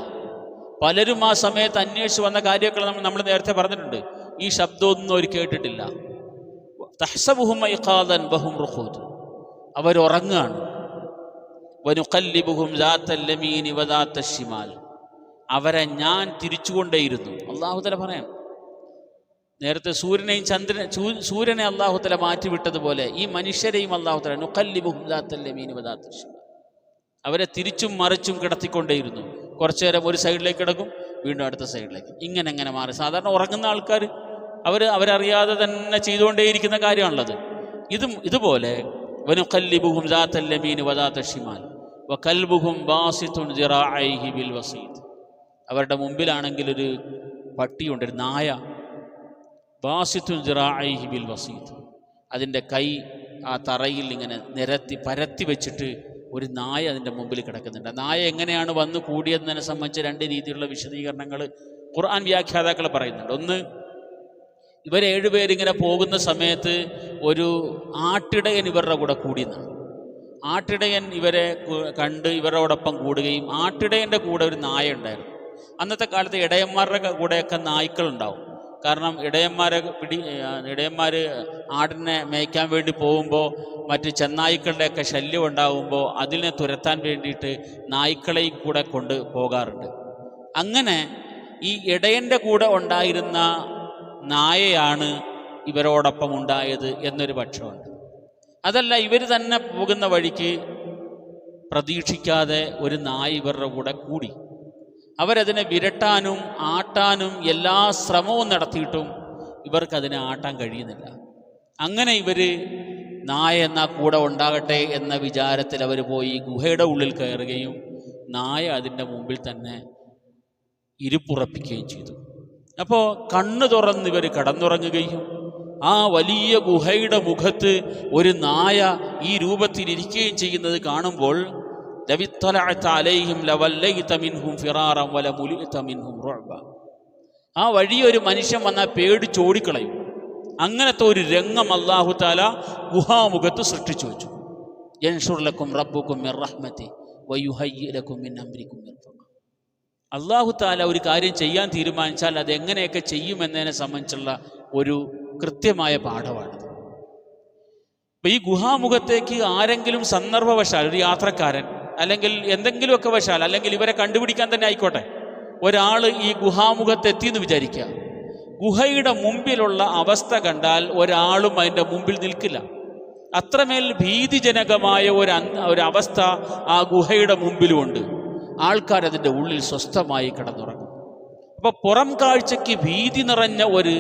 പലരും ആ സമയത്ത് അന്വേഷിച്ച് വന്ന കാര്യങ്ങൾ നമ്മൾ നേരത്തെ പറഞ്ഞിട്ടുണ്ട്. ഈ ശബ്ദമൊന്നും അവർ കേട്ടിട്ടില്ല. തഹ്സബുഹും ഐഖാദൻ വഹും റുഖൂദ്. അവരുറങ്ങുകയാണ്. വനുഖല്ലിബുഹും ദാത്തൽ യമീനി വദാത്തൽ ശിമാൽ. അവരെ ഞാൻ തിരിച്ചുകൊണ്ടേയിരുന്നു. അല്ലാഹു തആല പറയാം, നേരത്തെ സൂര്യനെ അല്ലാഹു തആല മാറ്റിവിട്ടതുപോലെ ഈ മനുഷ്യരെയും അല്ലാഹു തആല നുഖല്ലിബുഹും ദാത്തൽ യമീനി വദാത്തൽ ശിമാൽ. അവരെ തിരിച്ചും മറിച്ചും കിടത്തിക്കൊണ്ടേയിരുന്നു. കുറച്ചു നേരം ഒരു സൈഡിലേക്ക് കിടക്കും, വീണ്ടും അടുത്ത സൈഡിലേക്ക്, ഇങ്ങനെ മാറി. സാധാരണ ഉറങ്ങുന്ന ആൾക്കാർ അവരറിയാതെ തന്നെ ചെയ്തുകൊണ്ടേയിരിക്കുന്ന കാര്യമാണുള്ളത്. ഇതുപോലെ വനുഖല്ലിബുഹും ദാത്തൽ യമീനി വദാത്തൽ ശിമാൽ വകൽബുഹും ബാസിതുൻ ദിറാഇഹി ബിൽ വസീത്. അവരുടെ മുമ്പിലാണെങ്കിൽ ഒരു പട്ടിയുണ്ട്, ഒരു നായ. ബാസിതുൻ ദിറാഇഹി ബിൽ വസീത്. അതിൻ്റെ കൈ ആ തറയിൽ ഇങ്ങനെ പരത്തി വെച്ചിട്ട് ഒരു നായ അതിൻ്റെ മുമ്പിൽ കിടക്കുന്നുണ്ട്. നായ എങ്ങനെയാണ് വന്ന് കൂടിയതിനെ സംബന്ധിച്ച് രണ്ട് രീതിയിലുള്ള വിശദീകരണങ്ങൾ ഖുർആൻ വ്യാഖ്യാതാക്കൾ പറയുന്നുണ്ട്. ഒന്ന്, ഇവർ 7 പേരിങ്ങനെ പോകുന്ന സമയത്ത് ഒരു ആട്ടിടയൻ ഇവരുടെ കൂടെ കൂടിയെന്നാണ്. ആട്ടിടയൻ ഇവരെ കണ്ട് ഇവരോടൊപ്പം കൂടുകയും ആട്ടിടയൻ്റെ കൂടെ ഒരു നായ ഉണ്ടായിരുന്നു. അന്നത്തെ കാലത്ത് ഇടയന്മാരുടെ കൂടെയൊക്കെ നായ്ക്കളുണ്ടാവും. കാരണം ഇടയന്മാർ ആടിനെ മേയ്ക്കാൻ വേണ്ടി പോകുമ്പോൾ മറ്റ് ചെന്നായ്ക്കളുടെയൊക്കെ ശല്യം ഉണ്ടാകുമ്പോൾ അതിനെ തുരത്താൻ വേണ്ടിയിട്ട് നായ്ക്കളെയും കൂടെ കൊണ്ട് പോകാറുണ്ട്. അങ്ങനെ ഈ ഇടയൻ്റെ കൂടെ ഉണ്ടായിരുന്ന നായയാണ് ഇവരോടൊപ്പം ഉണ്ടായത് എന്നൊരു പക്ഷമുണ്ട്. അതല്ല, ഇവർ തന്നെ പോകുന്ന വഴിക്ക് പ്രതീക്ഷിക്കാതെ ഒരു നായ ഇവരുടെ കൂടെ കൂടി. അവരതിനെ വിരട്ടാനും ആട്ടാനും എല്ലാ ശ്രമവും നടത്തിയിട്ടും ഇവർക്കതിനെ ആട്ടാൻ കഴിയുന്നില്ല. അങ്ങനെ ഇവർ നായ എന്നാൽ കൂടെ ഉണ്ടാകട്ടെ എന്ന വിചാരത്തിൽ അവർ പോയി ഗുഹയുടെ ഉള്ളിൽ കയറുകയും നായ അതിൻ്റെ മുമ്പിൽ തന്നെ ഇരിപ്പുറപ്പിക്കുകയും ചെയ്തു. അപ്പോൾ കണ്ണ് തുറന്ന് ഇവർ കടന്നുറങ്ങുകയും ആ വലിയ ഗുഹയുടെ മുഖത്ത് ഒരു നായ ഈ രൂപത്തിൽ ഇരിക്കുകയും ചെയ്യുന്നത് കാണുമ്പോൾ ആ വഴി ഒരു മനുഷ്യൻ വന്നാൽ പേടിച്ചോടിക്കളയും. അങ്ങനത്തെ ഒരു രംഗം അല്ലാഹു തആല ഗുഹാമുഖത്ത് സൃഷ്ടിച്ചു വെച്ചു. യൻഷുർ ലക്കും റബ്ബുക്കും മിർ റഹ്മതി വയുഹയ്യി ലക്കും മിൻ അംരിക്കും മിർഫഖ. അല്ലാഹു തആല ഒരു കാര്യം ചെയ്യാൻ തീരുമാനിച്ചാൽ അത് എങ്ങനെയൊക്കെ ചെയ്യുമെന്നതിനെ സംബന്ധിച്ചുള്ള ഒരു കൃത്യമായ പാഠമാണ്. അപ്പം ഈ ഗുഹാമുഖത്തേക്ക് ആരെങ്കിലും സന്ദർഭവശാൽ, ഒരു യാത്രക്കാരൻ അല്ലെങ്കിൽ എന്തെങ്കിലുമൊക്കെ വശാൽ, അല്ലെങ്കിൽ ഇവരെ കണ്ടുപിടിക്കാൻ തന്നെ ആയിക്കോട്ടെ, ഒരാൾ ഈ ഗുഹാമുഖത്തെത്തിയെന്ന് വിചാരിക്കുക. ഗുഹയുടെ മുമ്പിലുള്ള അവസ്ഥ കണ്ടാൽ ഒരാളും അതിൻ്റെ മുമ്പിൽ നിൽക്കില്ല. അത്രമേൽ ഭീതിജനകമായ ഒരവസ്ഥ ആ ഗുഹയുടെ മുമ്പിലുമുണ്ട്. ആൾക്കാരതിൻ്റെ ഉള്ളിൽ സ്വസ്ഥമായി കിടന്നുറങ്ങും. അപ്പോൾ പുറം കാഴ്ചയ്ക്ക് ഭീതി നിറഞ്ഞ ഒരു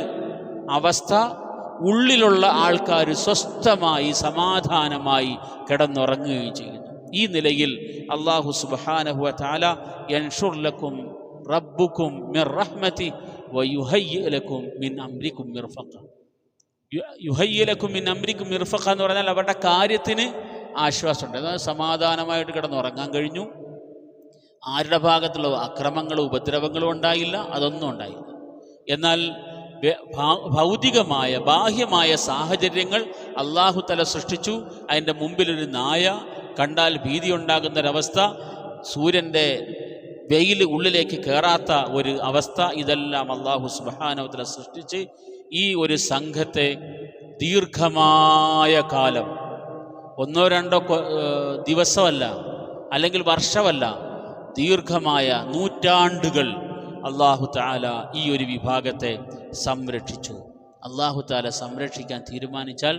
അവസ്ഥ, ഉള്ളിലുള്ള ആൾക്കാർ സ്വസ്ഥമായി സമാധാനമായി കിടന്നുറങ്ങുകയും ചെയ്യുന്നു. ഈ നിലയിൽ അല്ലാഹു സുബ്ഹാനഹു വ തആല യൻഷുർ ലക്കും റബ്ബുക്കും മിർ റഹ്മതി വയുഹയ്യി ലക്കും മിൻ അംരിക്കും മിർഫഖ. യുഹയ്യി ലക്കും മിൻ അംരിക്കും മിർഫഖ എന്ന് പറഞ്ഞാൽ അവരുടെ കാര്യത്തിന് ആശ്വാസമുണ്ട്. അതായത് സമാധാനമായിട്ട് കിടന്നുറങ്ങാൻ കഴിഞ്ഞു. ആരുടെ ഭാഗത്തുള്ള അക്രമങ്ങളും ഉപദ്രവങ്ങളും ഉണ്ടായില്ല, അതൊന്നും ഉണ്ടായില്ല. എന്നാൽ ഭൗതികമായ ബാഹ്യമായ സാഹചര്യങ്ങൾ അല്ലാഹു തആല സൃഷ്ടിച്ചു. അതിൻ്റെ മുമ്പിലൊരു നായ കണ്ടാൽ ഭീതി ഉണ്ടാകുന്നൊരവസ്ഥ, സൂര്യൻ്റെ വെയിൽ ഉള്ളിലേക്ക് കയറാത്ത ഒരു അവസ്ഥ, ഇതെല്ലാം അല്ലാഹു സുബ്ഹാനഹു വ തആല സൃഷ്ടിച്ച് ഈ ഒരു സംഘത്തെ ദീർഘമായ കാലം, ഒന്നോ രണ്ടോ ദിവസമല്ല, അല്ലെങ്കിൽ വർഷമല്ല, ദീർഘമായ നൂറ്റാണ്ടുകൾ അല്ലാഹു തആല ഈ ഒരു വിഭാഗത്തെ സംരക്ഷിച്ചു. അല്ലാഹു തആല സംരക്ഷിക്കാൻ തീരുമാനിച്ചാൽ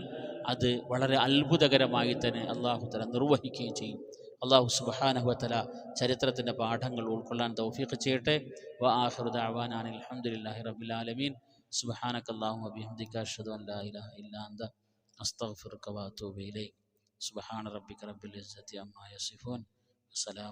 അത് വളരെ അത്ഭുതകരമായി തന്നെ അല്ലാഹു തആല നിർവഹിക്കുകയും ചെയ്യും. അല്ലാഹു സുബ്ഹാനഹു വ തആല ചരിത്രത്തിൻ്റെ പാഠങ്ങൾ ഉൾക്കൊള്ളാൻ തൗഫീഖ് ചെയ്യട്ടെ. വ ആഖിറു ദഅവാനാ അൽഹംദുലില്ലാഹി റബ്ബിൽ ആലമീൻ. സുബ്ഹാനകല്ലാഹുമ്മ വബിഹംദിക അഷ്ഹദു അൻ ലാ ഇലാഹ ഇല്ലാ അൻത അസ്തഗ്ഫിറുക വ അതൂബു ഇലൈക്. സുബ്ഹാന റബ്ബിക റബ്ബിൽ ഇസ്സതി അമ്മാ യസിഫൂൻ. സലാം.